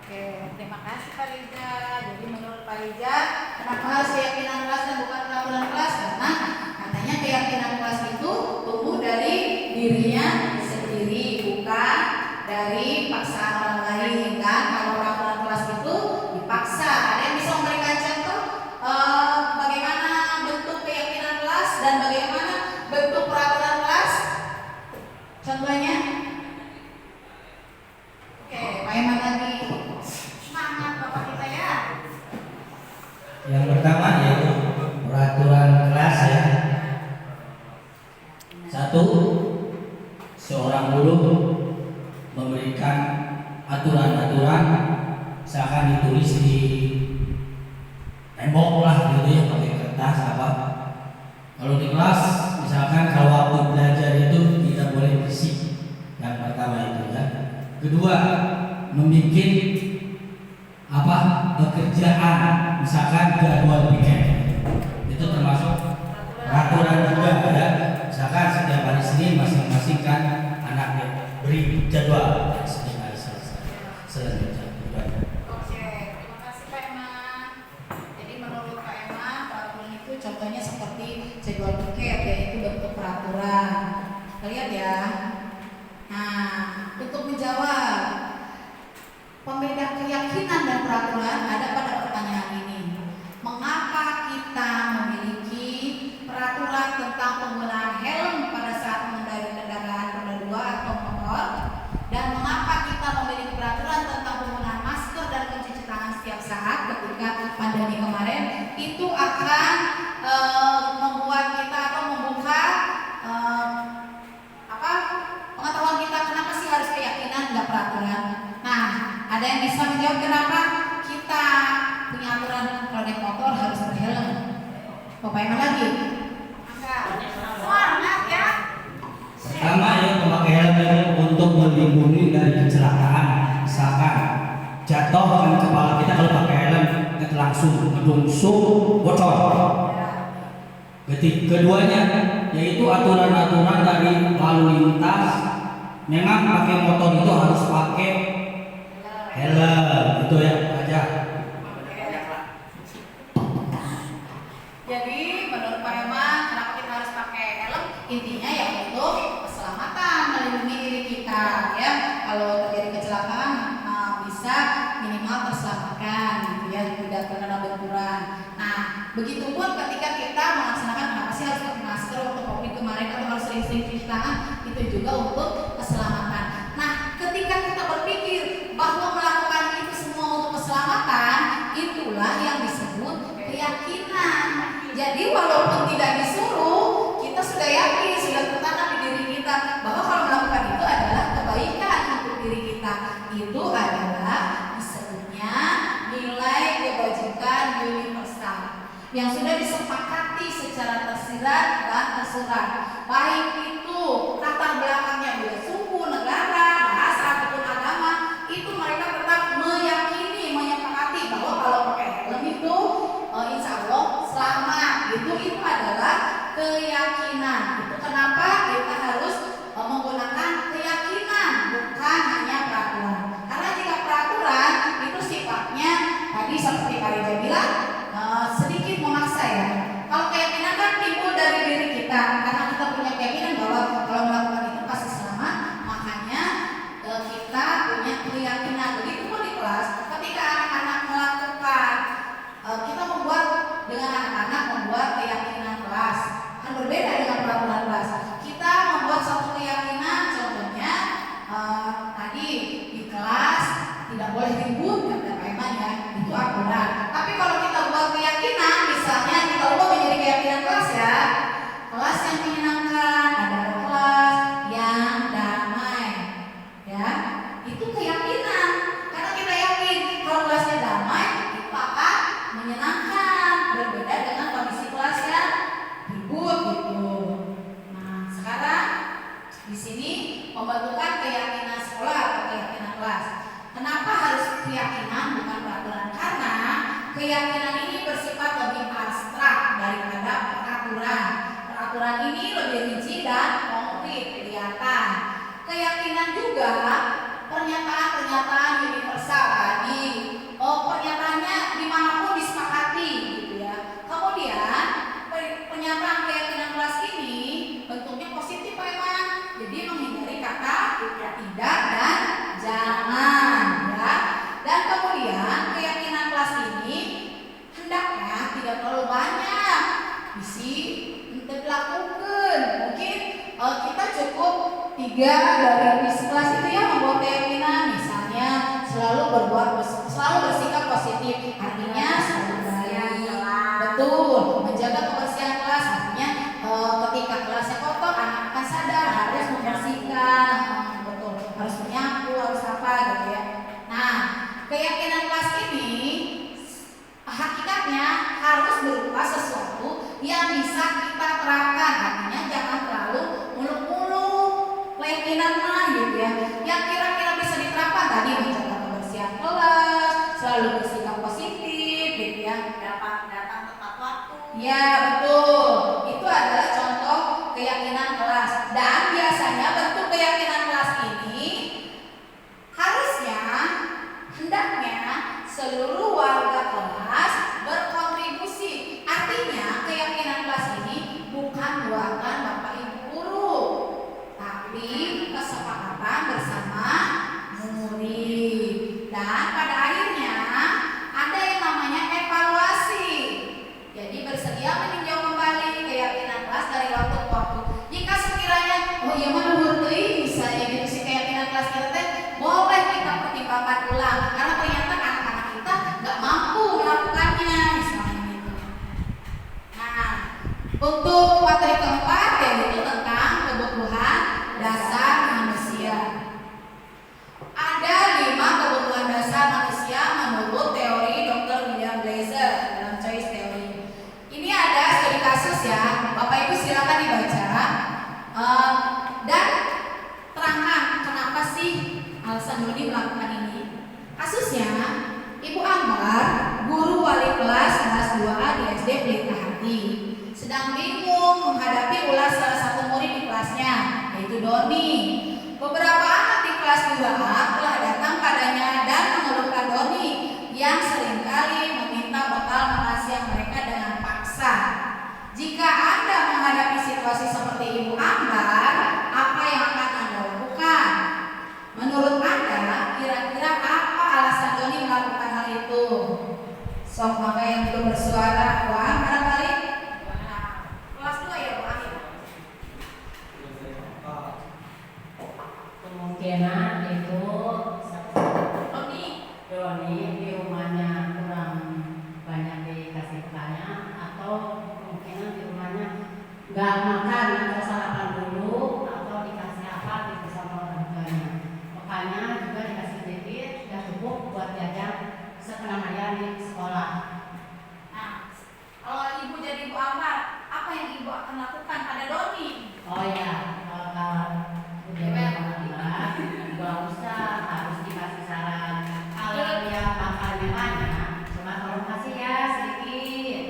Oke, terima kasih Pak Riza. Jadi menurut Pak Riza, kenapa harus keyakinan kelas dan bukan peraturan kelas? Karena katanya keyakinan kelas itu tumbuh dari dirinya sendiri, bukan dari paksaan orang lain kan. Kalau peraturan kelas itu dipaksa. Ada yang bisa memberikan contoh bagaimana bentuk keyakinan kelas dan bagaimana bentuk peraturan kelas? Contohnya? Oke, Pak Iman lagi. Semangat Bapak kita ya. Yang pertama yaitu peraturan kelas ya. Satu, seorang guru memberikan aturan-aturan seakan ditulis di tembok lah gitu ya, pakai kertas apa. Kalau di kelas misalkan kalau waktu belajar itu tidak boleh berisik. Yang pertama itu ya. Kedua, membuat pekerjaan misalkan jadwal weekend itu termasuk peraturan juga ya. Misalkan setiap hari Senin masing-masing kan anaknya beri jadwal Senin hari Selasa. Oke, terima kasih Pak Emma. Jadi menurut Pak Emma, peraturan itu contohnya seperti jadwal piket, yaitu bentuk peraturan. Lihat ya. Nah, untuk menjawab pembeda keyakinan dan peraturan ada pada pertanyaan ini. Mengapa kita memiliki peraturan tentang penggunaan helm pada saat mengendarai kendaraan roda 2 atau motor? Dan mengapa kita memiliki peraturan tentang penggunaan masker dan mencuci tangan setiap saat ketika pandemi kemarin? Itu akan membuat kita atau membuka pengetahuan kita kenapa sih harus keyakinan nggak peraturan. Nah, ada yang bisa menjawab kenapa kita punya aturan kalau naik motor harus berhelm? Bapak Iman lagi? Enggak. Semangat ya. langsung ngedungsuk bocor. Keduanya yaitu aturan-aturan dari lalu lintas, memang pakai motor itu harus pakai helm, itu ya aja. Jadi menurut Pak Herman, kenapa kita harus pakai helm? Intinya ya untuk keselamatan, melindungi diri kita ya. Kalau terjadi kecelakaan bisa minimal terselamatkan gitu ya, tidak terkena benturan. Nah, begitupun ketika kita melaksanakan, kenapa sih harus pakai masker untuk COVID kemarin atau harus sering-sering cuci tangan, itu juga untuk keselamatan. Nah, ketika kita berpikir bahwa melakukan itu semua untuk keselamatan, itulah yang disebut keyakinan. Jadi walaupun tidak disuruh, kita sudah yakin, sudah tertanam di diri kita bahwa kalau melakukan itu adalah kebaikan untuk diri kita. Itu adalah disebutnya nilai kebajikan universal yang sudah disepakati secara tersirat dan tersurat. Baik itu latar belakangnya beda suku, negara, bahasa ataupun agama, itu mereka tetap meyakini, menyepakati bahwa kalau pakai helm itu insya Allah selamat. Itu adalah keyakinan. Itu kenapa kita harus menggunakan keyakinan, bukan hanya peraturan. Karena jika peraturan itu sifatnya tadi seperti Pak Reza bilang sedikit memaksa ya. Kalau keyakinan kan timbul dari diri kita, karena kita punya keyakinan bahwa kalau melakukan itu pasti selamat, makanya kita punya keyakinan. Begitupun di kelas, ketika anak-anak melakukan, kita membuat dengan anak-anak membuat keyakinan kelas, kan berbeda dengan peraturan kelas. Kita membuat satu keyakinan, contohnya tadi di kelas tidak boleh ribut kata Pak Eman ya, itu aturan. Tapi kalau kita buat keyakinan, misalnya kita ubah menjadi keyakinan kelas ya, kelas yang menyenangkan, ada kelas yang damai, ya itu keyakinan. Karena kita yakin kalau kelasnya damai itu akan menyenangkan, berbeda dengan kondisi kelas yang ribut gitu. Nah sekarang di sini pembentukan keyakinan sekolah atau keyakinan kelas. Kenapa harus keyakinan bukan peraturan? Karena keyakinan ini bersifat lebih abstrak daripada peraturan. Peraturan ini lebih rinci dan konkret, kelihatan. Keyakinan juga pernyataan-pernyataan universal tadi. Pernyataannya dimanapun disepakati gitu ya. Kemudian pernyataan keyakinan kelas ini bentuknya positif Pak Eman. Jadi menghindari kata tidak dan jangan ya. Dan kemudian keyakinan kelas ini hendaknya tidak terlalu banyak isi untuk dilakukan. Mungkin kita cukup 3 dari isi kelas itu ya membuat keyakinan, misalnya selalu bersikap positif, artinya selalu baik, betul, menjaga kebersihan kelas, artinya ketika kelasnya kotor anak akan sadar harus membersihkan, betul, harus menyapu, harus apa gitu ya. Nah keyakinan kelas ini hakikatnya harus berupa sesuatu yang bisa kita terapkan, artinya jangan terlalu muluk-muluk keyakinan mah gitu ya, yang kira-kira bisa diterapkan tadi, menjaga kebersihan kelas, selalu bersikap positif gitu ya, datang tepat waktu. ya betul, itu adalah contoh keyakinan kelas. Dan biasanya bentuk keyakinan kelas ini harusnya hendaknya seluruh warga kelas berkontribusi. Artinya keyakinan kelas ini bukan buatan Bapak Ibu guru, tapi kesepakatan bersama murid. Dan pada akhirnya ada yang namanya evaluasi. Jadi bersedia meninjau kembali keyakinan kelas dari waktu ke waktu. Jika sekiranya oh iya mana hurteuing misalnya gitu si keyakinan kelas kita teh, boleh kita pertimbangkan ulang karena ternyata anak-anak kita nggak mampu melakukannya misalnya gitu. Nah, untuk materi keempat yaitu tentang kebutuhan dasar manusia. Ada 5 kebutuhan dasar manusia menurut teori Dr. William Blazer dalam choice theory. Ini ada studi kasus ya, Bapak Ibu silakan dibaca dan terangkan kenapa sih alasan Dodi melakukan ini. Kasusnya Ibu Ambar, guru wali kelas SD Pelita Hati sedang bingung menghadapi ulas salah satu murid di kelasnya, yaitu Doni. Beberapa anak di kelas 2A telah datang padanya dan mengeluhkan Doni yang seringkali meminta bekal makan siang mereka dengan paksa. Jika Anda menghadapi situasi seperti Ibu Ambar, apa yang akan Anda lakukan? Menurut Anda, kira-kira apa alasan Doni melakukan hal itu? Sok maka yang belum bersuara, Wah, barangkali? Kelas 2 ya, Bu Akhir? Kemungkinan itu Doni di rumahnya kurang banyak dikasih pekannya, atau kemungkinan di rumahnya nggak makan atau sarapan dulu, atau dikasih apa gitu sama orang tuanya. Makanya juga dikasih sedikit, sudah cukup buat jajan setengah hari di sekolah. Nah, kalau Ibu jadi Ibu Ambar, apa yang Ibu akan lakukan pada Doni? Oh ya, kalau udah makan, nggak usah harus dikasih saran. Kalau dia makannya banyak, cuma kalau kasih ya sedikit.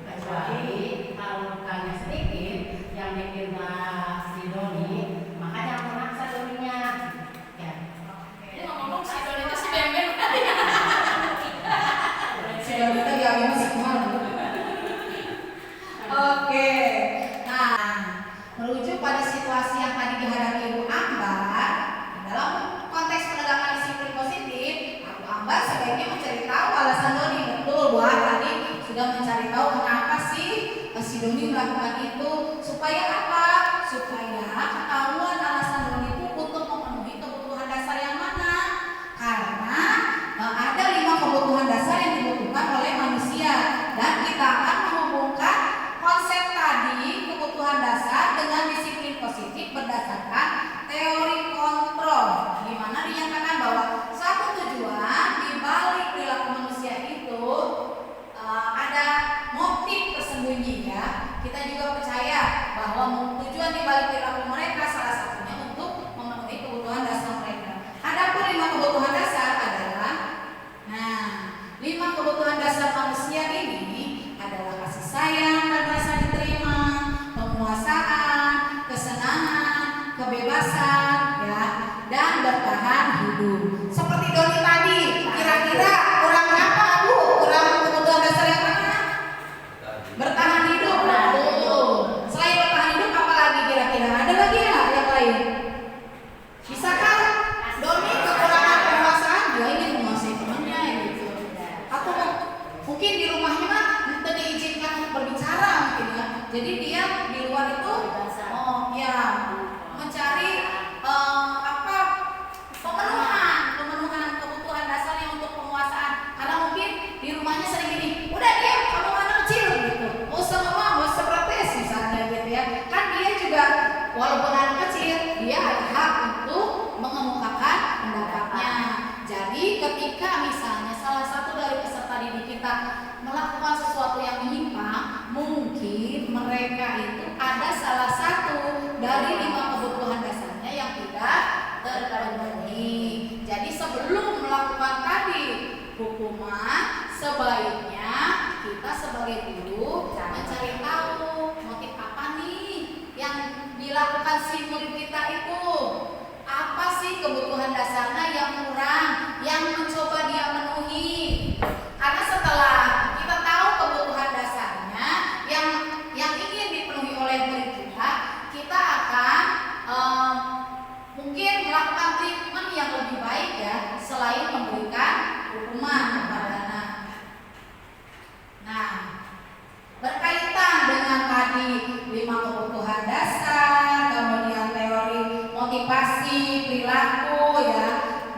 Kecuali kalau makannya sedikit, yang bikin si Doni, maka jangan memaksa Doninya. Ya. Ini ngomong si Doni itu si Bemben. Si Doni itu dia masih kemana? Oke. Nah, merujuk pada situasi yang tadi dihadapi Ibu Ambar, dalam konteks penegakan disiplin positif, Ibu Ambar sebaiknya mencari tahu alasan Doni. Betul, Buat tadi sudah mencari tahu kenapa sih si Doni melakukan itu, supaya apa? Supaya ketahuan alasan Doni itu untuk memenuhi kebutuhan dasar yang mana. Karena ada 5 kebutuhan dasar yang dibutuhkan oleh manusia, dan kita akan menghubungkan konsep tadi kebutuhan dasar dengan disiplin positif berdasarkan teori kontrol, di mana dinyatakan bahwa satu tujuan di balik perilaku manusia itu ada motif tersembunyi ya. Kita juga percaya bahwa tujuan di balik perilaku mereka salah satunya untuk memenuhi kebutuhan dasar mereka. Adapun 5 kebutuhan dasar adalah, 5 kebutuhan dasar manusia ini adalah kasih sayang dan rasa diterima, penguasaan, kesenangan, kebebasan, ya, dan bertahan hidup. Seperti Doni tadi, kira-kira kurang apa, Bu? Kurang kebutuhan dasar yang mana? Bertahan hidup. Betul. Selain bertahan hidup, apa lagi kira-kira? Ada lagi ya yang lain? Bisakah Doni kekurangan penguasaan? Dia ingin menguasai temannya gitu. Atau mungkin di rumahnya mah tidak diizinkan untuk berbicara mungkin ya. Jadi dia di luar itu mencari pemenuhan kebutuhan dasarnya untuk penguasaan. Karena mungkin di rumahnya sering gini, udah diam, kamu anak kecil gitu. Mau sama mama, mau protes misalnya gitu ya. Kan dia juga walaupun anak kecil, dia ada hak untuk mengemukakan pendapatnya. Jadi ketika misalnya salah satu dari peserta didik kita melakukan sesuatu yang menyimpang, mungkin mereka itu ada salah satu dari 5 kebutuhan dasarnya yang tidak terpenuhi. Jadi sebelum melakukan tadi hukuman, sebaiknya kita sebagai guru mencari tahu motif apa nih yang dilakukan si murid kita itu. Apa sih kebutuhan dasarnya yang kurang, yang mencoba dia penuhi. Karena setelah kita tahu kebutuhan dasarnya yang ingin dipenuhi oleh murid kita, kita akan mungkin melakukan treatment yang lebih baik ya, selain memberikan hukuman kepada anak. Nah, berkaitan dengan tadi 5 kebutuhan dasar, kemudian teori motivasi perilaku ya.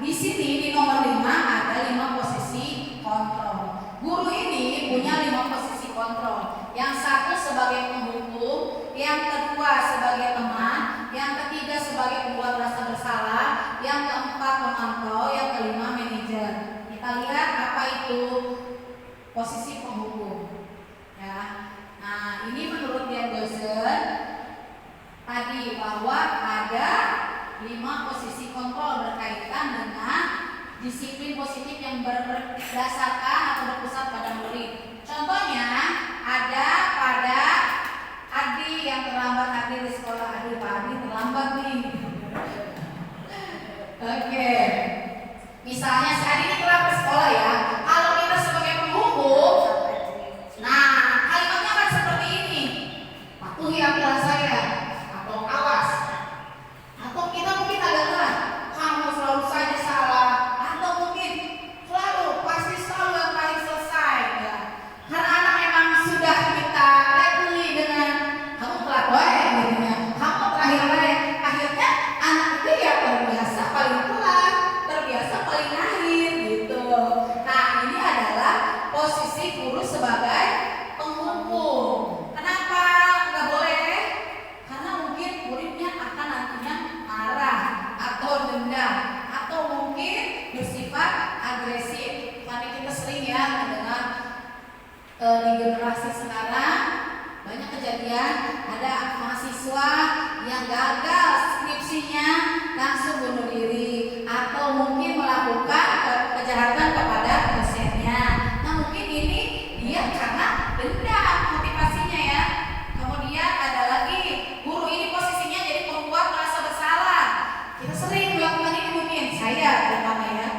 Di sini di nomor 5 ada 5 posisi kontrol. Guru ini punya 5 posisi kontrol. Yang satu sebagai penghukum, yang kedua sebagai teman, yang ketiga sebagai pembuat rasa bersalah, yang keempat pemantau, yang kelima manajer. Kita lihat apa itu posisi penghukum. Ya. Nah, ini menurut Dian Dosen tadi bahwa ada 5 posisi kontrol berkaitan dengan disiplin positif yang berdasarkan atau berpusat pada murid. Contohnya generasi sekarang banyak kejadian, ada mahasiswa yang gagal skripsinya langsung bunuh diri atau mungkin melakukan kejahatan kepada dosennya. Nah mungkin ini dia karena dendam motivasinya ya. Kemudian ada lagi guru ini posisinya jadi pembuat merasa bersalah. Kita sering melakukan ini mungkin, saya terutama ya.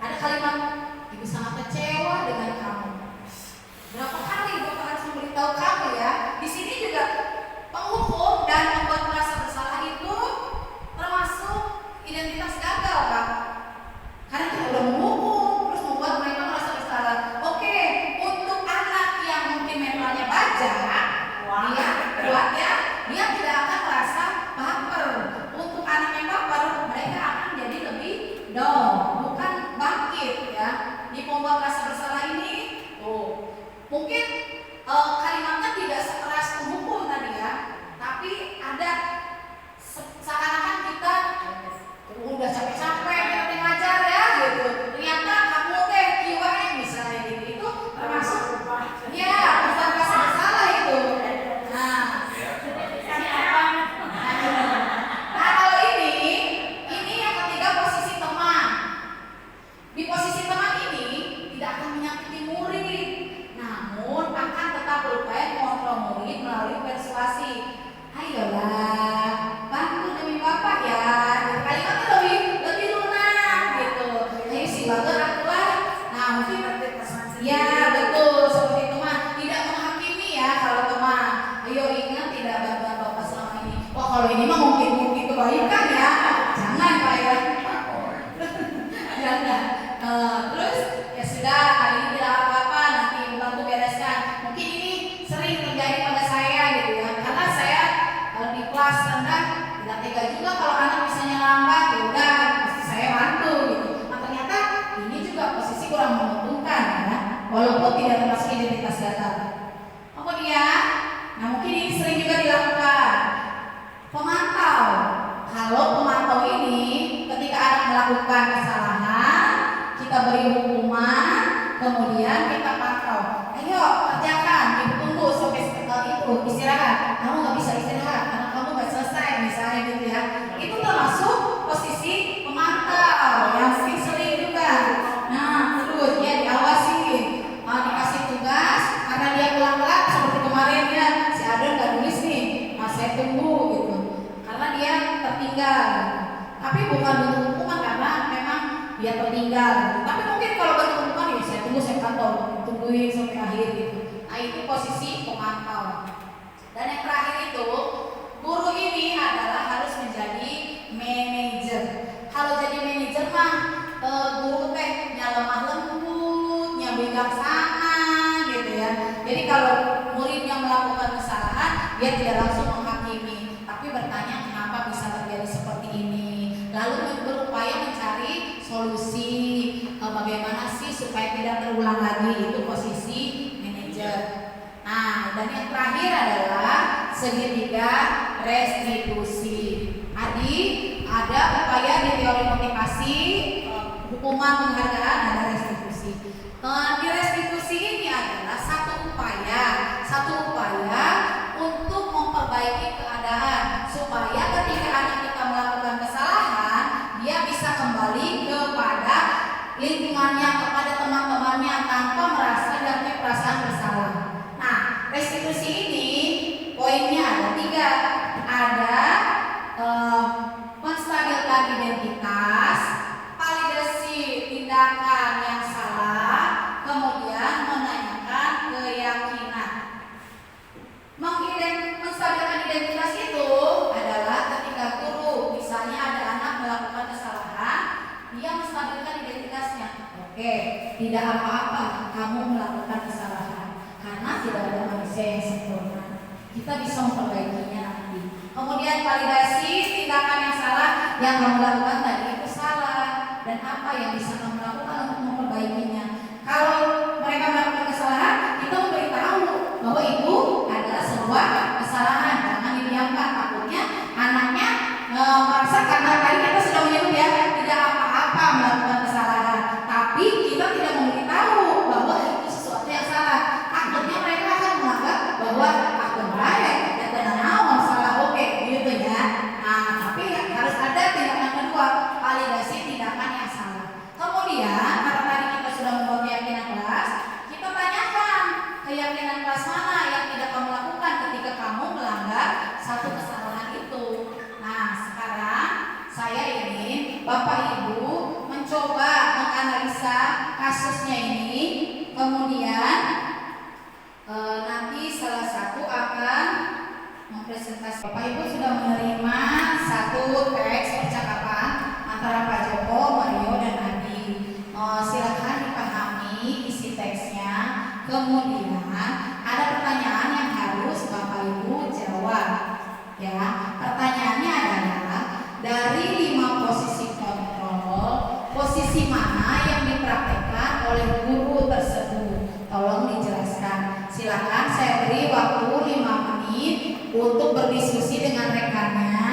Ada kalimat, ibu sangat kecewa dengan kamu. Berapa kali Bapak harus memberitahu kamu ya? Di sini juga penghukum dan membuat merasa bersalah itu termasuk identitas gagal, Pak. Karena kita udah menghukum, terus membuat mereka merasa bersalah. Oke, untuk anak yang mungkin mentalnya baja, dia kuat ya, dia tidak akan merasa baper. Untuk anak yang baper, mereka akan jadi lebih down, bukan bangkit ya. Di pembuat rasa bersalah ini, mungkin kalimatnya tidak sekeras penghukum tadi ya, tapi ada seakan-akan kita udah capek-capek kita ngajar ya gitu. Ternyata kamu teh QM misalnya gitu, itu termasuk ya pembuat rasa bersalah itu. Nah kalau ini yang ketiga posisi teman. Di posisi teman ini tidak akan menyakiti murid, namun akan tetap berupaya mengontrol murid melalui persuasi. Ayolah, bantu demi Bapak ya. Kalimatnya lebih lunak gitu. Ayo si Bapak atulah. Nah mungkin ya betul seperti teman, tidak menghakimi ya kalau teman. Ayo ingat tidak bantuan Bapak selama ini. Wah kalau ini mah mungkin kebaikan ya. Jangan Pak ya. Jangan. Terus ya sudah hari ini tidak apa-apa, nanti bantu bereskan. Mungkin ini sering terjadi pada saya gitu ya, karena saya di kelas rendah tidak tega juga kalau anak misalnya lambat, ya udah pasti saya bantu gitu. Nah ternyata ini juga posisi kurang menguntungkan ya, walaupun tidak termasuk identitas gagal. Kemudian, nah mungkin ini sering juga dilakukan pemantau. Kalau pemantau ini ketika anak melakukan kesalahan, kita beri hukuman, kemudian kita pantau. Ayo kerjakan, ibu tunggu sampai itu istirahat. Kamu nggak bisa istirahat karena kamu nggak selesai misalnya gitu ya. Itu termasuk posisi pemantau yang sering juga. Nah terus ya diawasi, dikasih tugas karena dia pelan-pelan seperti kemarin ya si Adon nggak nulis nih, nah saya tunggu gitu karena dia tertinggal. Tapi bukan bentuk hukuman karena memang dia tertinggal. Tapi mungkin kalau bentuk hukuman ya saya tunggu, saya pantau, tungguin sampai akhir gitu. Nah itu posisi pemantau. Dan yang terakhir itu guru ini adalah harus menjadi manajer. Kalau jadi manajer mah guru teh lemah lembut, bijaksana gitu ya. Jadi kalau murid yang melakukan kesalahan dia tidak langsung menghakimi, tapi bertanya kenapa bisa terjadi seperti ini, lalu berupaya mencari solusi bagaimana sih supaya tidak terulang lagi. Itu posisi manajer. Nah, dan yang terakhir adalah segitiga restitusi. Tadi ada upaya di teori motivasi, hukuman, penghargaan, ada restitusi. Di restitusi ini adalah satu upaya untuk memperbaiki keadaan supaya ketika anak kita melakukan kesalahan dia bisa kembali kepada lingkungannya, kepada teman-temannya tanpa merasa dan perasaan bersalah. Nah, restitusi ini poinnya ada 3. Ada menstabilkan identitas, validasi tindakan yang salah, kemudian menanyakan keyakinan. Menstabilkan identitas itu adalah ketika guru misalnya ada anak melakukan kesalahan, dia menstabilkan identitasnya. Oke, tidak apa-apa kamu melakukan kesalahan karena tidak ada manusia yang sempurna. Kita bisa memperbaikinya nanti. Kemudian validasi tindakan yang salah yang kamu lakukan tadi itu salah dan apa yang bisa kamu lakukan untuk memperbaikinya. Kalau mereka melakukan kesalahan, kita memberitahu bahwa itu adalah sebuah kesalahan, jangan didiamkan. Takutnya anaknya merasa karena tadi kita sudah menyebut ya tidak apa-apa melakukan kesalahan, tapi kita tidak memberitahu bahwa itu sesuatu yang salah. Takutnya mereka akan mempresentasi. Bapak Ibu sudah menerima satu teks percakapan antara Pak Joko, Mario, dan Adi. Silakan dipahami isi teksnya. Kemudian ada pertanyaan yang harus Bapak Ibu jawab. Ya, pertanyaannya adalah dari 5 posisi kontrol, posisi mana yang dipraktekkan oleh guru tersebut? Tolong dijelaskan. Silakan saya beri waktu 5 menit untuk berdiskusi dengan rekannya,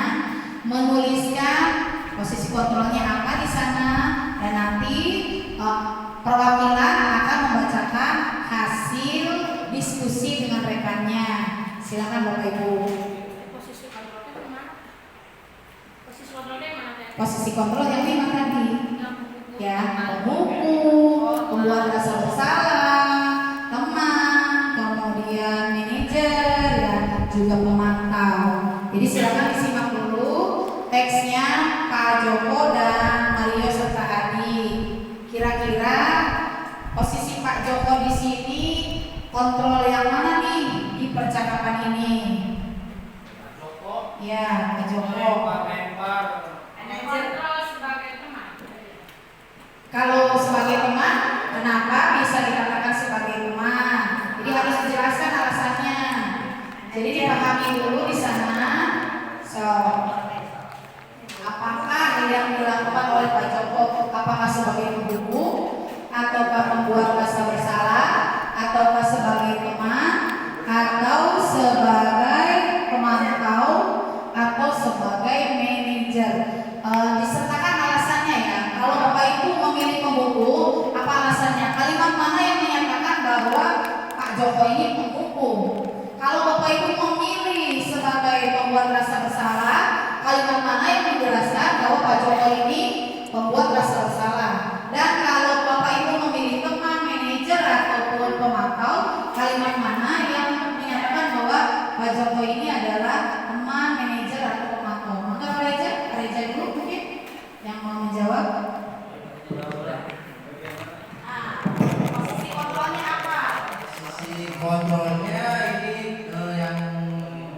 menuliskan posisi kontrolnya apa di sana, dan nanti perwakilan akan membacakan hasil diskusi dengan rekannya. Silakan Bapak Ibu. Posisi kontrolnya kemana? Posisi kontrolnya yang mana? Posisi kontrol yang 5 tadi. Ya, pemukul, pembuat rasa bersalah, teman, kemudian manajer, ya, juga pemantau. Jadi silakan disimak dulu teksnya Pak Joko dan Mario serta Adi. Kira-kira posisi Pak Joko di sini kontrol yang mana nih di percakapan ini? Joko. Ya, Pak Joko. Lempar. Kontrol sebagai teman. Kalau sebagai teman, kenapa bisa dikatakan sebagai teman? Jadi harus dijelaskan alasannya. Jadi dipahami dulu di sana. So, apakah yang dilakukan oleh Pak Joko? Apakah sebagai pembuku, ataukah membuat rasa bersalah, ataukah sebagai teman, atau sebagai pemantau, atau sebagai manajer? Disertakan alasannya ya. Kalau Bapak Ibu memilih pembuku, apa alasannya? Kalimat mana yang menyatakan bahwa Pak Joko ini pembuku? Kalau Bapak Ibu memilih sebagai pembuat rasa bersalah, kalimat mana yang menjelaskan bahwa Pak Joko ini pembuat rasa bersalah? Dan kalau Bapak Ibu memilih teman, manajer, ataupun pemantau, kalimat mana yang menyatakan bahwa Pak Joko ini adalah teman, manajer, atau pemantau? Maka Pak Reza dulu mungkin yang mau menjawab. Posisi kontrolnya apa? Sisi kontrolnya ini yang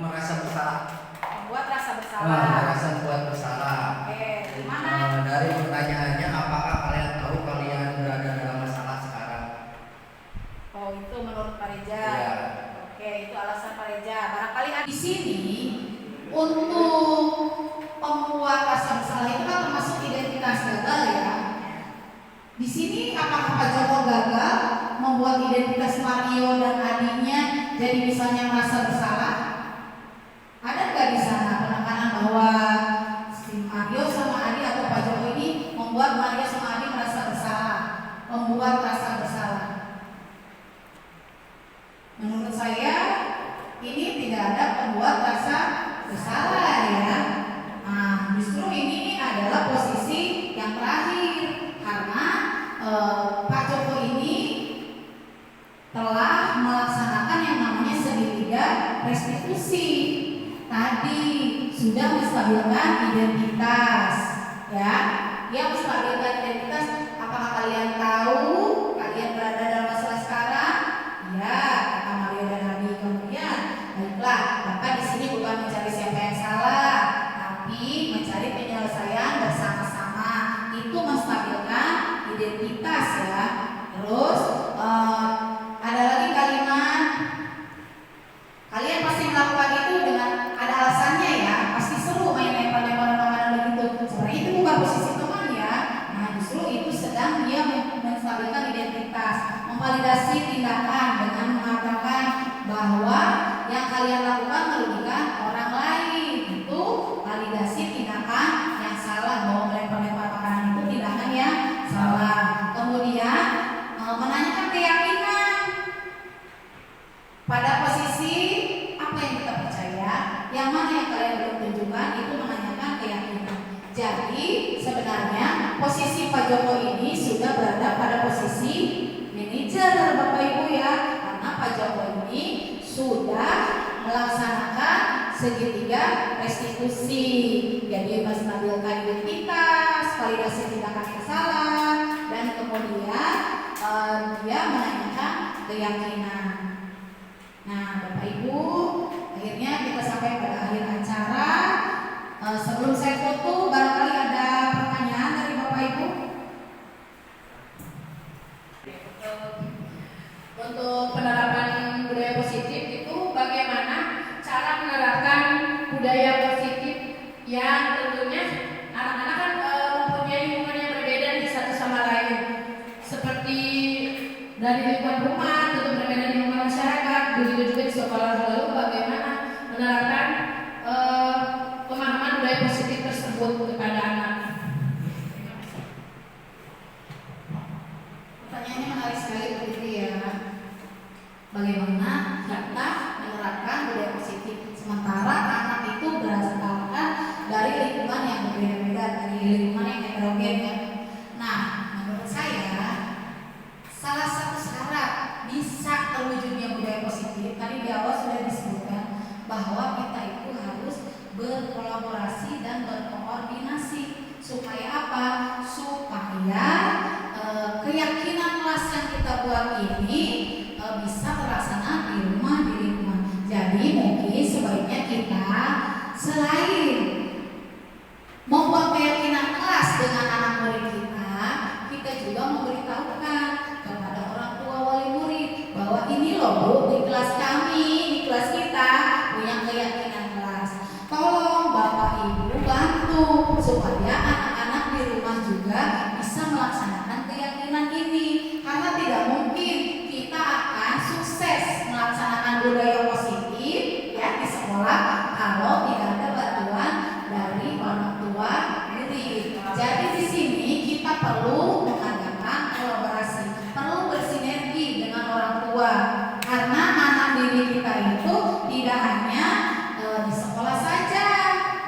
merasa bersalah. Membuat rasa bersalah. Merasa buat bersalah. Oke, gimana? Dari pertanyaannya, apakah kalian tahu kalian berada dalam masalah sekarang? Oh, itu menurut Pak Reza. Iya. Oke, itu alasan Pak Reza. Barangkali di sini untuk pembuat rasa bersalah itu kan termasuk identitas gagal ya. Di sini apakah Pak Joko gagal membuat identitas Mario dan adiknya jadi misalnya merasa bersalah? Ada nggak di sana penekanan bahwa si Mario sama Adi atau Pak Joko ini membuat Mario sama Adi merasa bersalah, membuat rasa bersalah? Menurut saya ini tidak ada pembuat rasa bersalah ya. Nah, justru ini adalah posisi yang terakhir karena Pak Joko ini telah melaksanakan yang namanya segitiga restitusi. Tadi sudah menstabilkan identitas, ya. Dia menstabilkan identitas. Apakah kalian tahu kalian berada dalam masalah sekarang? Ya, kata Mario dan Adi. Kemudian, baiklah, Bapak di sini bukan mencari siapa yang salah, tapi mencari penyelesaian bersama-sama. Itu menstabilkan identitas ya. Terus ada lagi kalimat, kalian pasti melakukan itu dengan ada alasannya ya. Pasti seru main lempar-lemparan makanan begitu. Sebenarnya itu bukan posisi teman ya. Nah, justru itu sedang dia menstabilkan identitas, memvalidasi tindakan dengan mengatakan bahwa yang kalian lakukan merugikan orang lain. Itu validasi tindakan yang salah, bahwa melempar-lempar makanan itu tindakan yang salah. Kemudian menanyakan keyakinan pada posisi apa yang kita percaya, yang mana yang kalian belum tunjukkan, itu menanyakan keyakinan. Jadi sebenarnya posisi Pak Joko ini sudah berada pada posisi manajer Bapak Ibu ya, karena Pak Joko ini sudah melaksanakan segitiga restitusi. Jadi menstabilkan identitas, validasi tindakan yang salah, dan kemudian dia menanyakan keyakinan. Nah, Bapak Ibu akhirnya kita sampai pada akhir acara. Sebelum saya tutup, barangkali ada pertanyaan dari Bapak Ibu. Untuk penerapan budaya positif itu bagaimana cara menerapkan budaya positif yang tentunya anak-anak kan mempunyai lingkungan yang berbeda di satu sama lain, seperti dari lingkungan rumah, tentu berbeda dari lingkungan masyarakat, begitu juga di sekolah. Lalu bagaimana menerapkan pemahaman budaya positif tersebut kepada anak? Pertanyaannya menarik sekali begitu ya. Bagaimana kita menerapkan budaya positif sementara anak itu berdasarkan dari lingkungan yang berbeda-beda, dari lingkungan yang heterogen ya. Nah, menurut saya salah satu syarat bisa terwujudnya budaya positif tadi di awal sudah disebutkan bahwa kita itu harus berkolaborasi dan berkoordinasi. Supaya apa? Supaya keyakinan kelas yang kita buat ini bisa terlaksana di rumah, di lingkungan. Jadi mungkin sebaiknya kita selain membuat keyakinan kelas dengan anak murid kita juga memberitahukan kepada orang tua wali murid bahwa ini loh Bu, di kelas kami, di kelas kita punya keyakinan kelas. Tolong Bapak Ibu bantu supaya anak-anak di rumah juga bisa melaksanakan keyakinan ini, karena tidak mungkin kita akan sukses melaksanakan budaya positif ya di sekolah kalau tidak ada bantuan dari orang tua murid. Jadi di sini kita perlu mengadakan kolaborasi, perlu bersinergi dengan orang tua, karena anak didik kita itu tidak hanya di sekolah saja,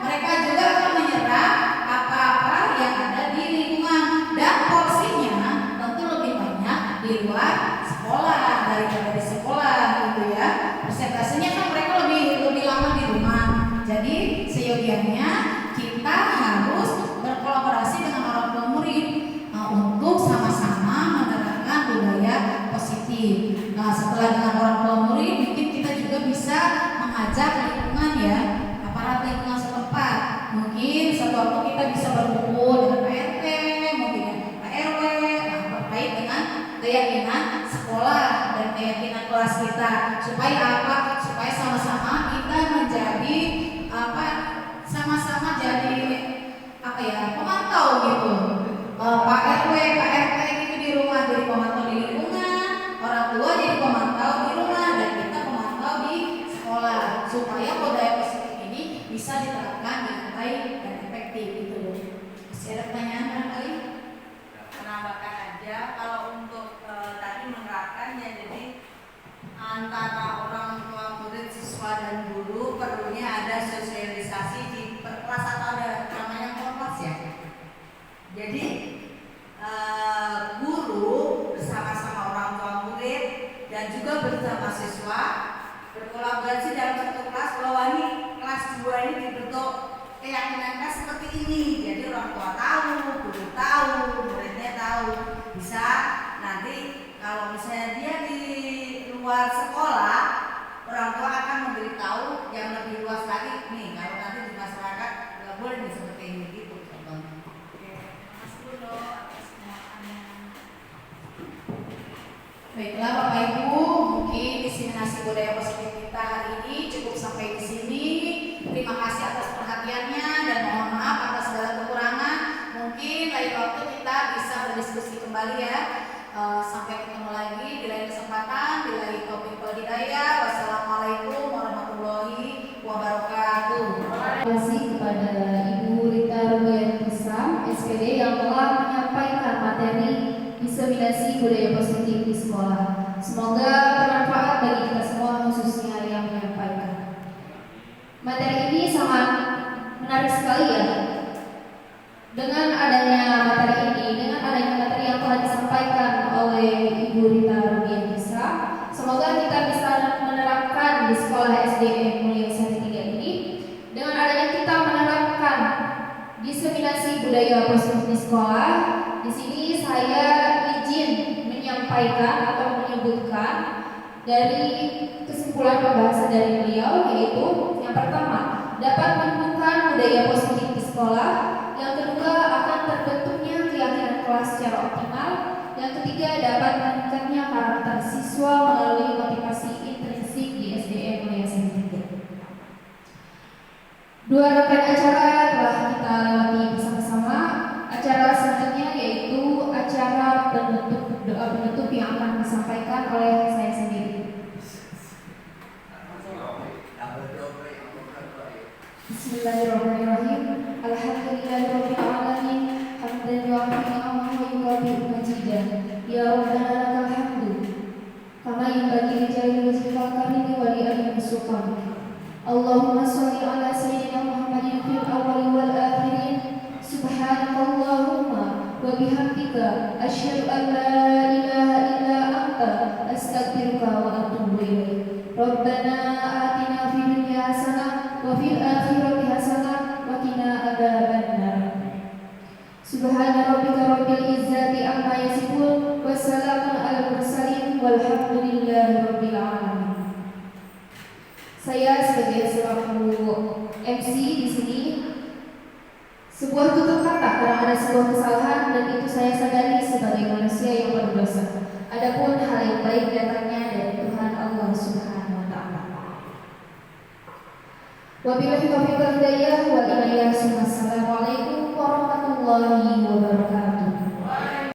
mereka juga akan menyerap apa-apa yang ada di lingkungan dan porsinya tentu lebih banyak di luar sekolah daripada di sekolah gitu ya. Persentasenya kan mereka lebih lama di rumah. Jadi seyogianya kita harus berkolaborasi dengan orang tua murid untuk sama-sama menerapkan budaya positif. Nah, setelah dengan orang tua murid, mungkin kita juga bisa mengajak lingkungan ya, aparat lingkungan setempat. Mungkin satu waktu kita bisa berkumpul dengan Pak RT, mungkin dengan Pak RW, terkait dengan keyakinan sekolah dan keyakinan kelas kita. Supaya apa? Supaya sama-sama kita menjadi sama-sama jadi pemantau gitu. Pak RW, Pak RT gitu di rumah jadi pemantau di lingkungan, orang tua jadi pemantau di rumah, dan kita pemantau di sekolah, supaya budaya positif ini bisa diterapkan dengan baik dan efektif gitu. Masih ada pertanyaan barangkali? Menambahkan aja, kalau untuk tadi menerapkannya, jadi antara orang tua murid, siswa dan guru perlunya ada sosialisasi di perkelas atau ada namanya korpas ya. Jadi guru bersama-sama orang tua murid dan juga bersama siswa berkolaborasi dalam satu kelas bahwa ini kelas 2 ini dibentuk keyakinan kelas seperti ini. Jadi orang tua tahu, guru tahu, muridnya tahu. Bisa nanti kalau misalnya dia di luar sekolah, orang tua akan memberitahu yang lebih luas lagi. Nih kalau nanti di masyarakat nggak boleh nih seperti ini gitu. Baiklah Bapak Ibu, mungkin diseminasi budaya positif kita hari ini cukup sampai di sini. Terima kasih atas perhatiannya dan mohon maaf atas segala kekurangan. Mungkin lain waktu kita bisa berdiskusi kembali ya. Sampai ketemu lagi di lain kesempatan. Billahi taufiq wal hidayah. Wassalamualaikum warahmatullahi wabarakatuh. Terima kasih kepada Ibu Rita Rubiah Islam, SPD, yang telah menyampaikan materi diseminasi budaya positif di sekolah. Semoga bermanfaat bagi kita semua, khususnya yang menyampaikan. Materi ini sangat menarik sekali ya. Dengan adanya materi ini, dengan adanya materi yang telah disampaikan oleh Ibu Rita Rubiah Islam, semoga kita bisa menerapkan di sekolah SDN Mulia Salatiga ini. Dengan adanya kita menerapkan diseminasi budaya positif di sekolah, di sini saya izin menyampaikan atau menyebutkan dari kesimpulan kesimpulan pembahasan dari beliau yaitu yang pertama, dapat menumbuhkan budaya positif di sekolah. Yang kedua, akan terbentuknya keyakinan kelas secara optimal. Yang ketiga, dapat meningkatnya karakter siswa melalui motivasi intrinsik di SDM Yayasan Tiga. Dua rangkaian acara telah kita lewati bersama-sama. Acara selanjutnya yaitu acara penutup, doa penutup yang akan disampaikan oleh saya sendiri. Bismillahirrahmanirrahim. Alhamdulillahirabbil alamin. Hamdan yu'affi ni'amahu wa yukafi majidah. Ya Rabbana lakal hamdu. Kama yanbaghi li jalali wajhikal karimi wa li ajli sultanik. Allahumma shalli ala sayyidina Muhammadin fil awwali wal akhirin. Subhanakallahumma wa bihamdika asyhadu an la ilaha illa anta astaghfiruka wa atubu ilaik. Rabbana atina fid dunya hasanah wa fil akhirati hasanah wa qina adzabannar. Subhana rabbika rabbil izzati amma yasifun wa salamun alal mursalin walhamdulillahi rabbil alamin. Saya sebagai selaku MC di sini, sebuah tutur kata karena ada sebuah kesalahan dan itu saya sadari sebagai manusia yang berdosa. Adapun hal yang baik datangnya dari Tuhan Allah Subhanahu wa taala. Wabillahi taufiq wal hidayah wal inayah. Assalamualaikum warahmatullahi wabarakatuh.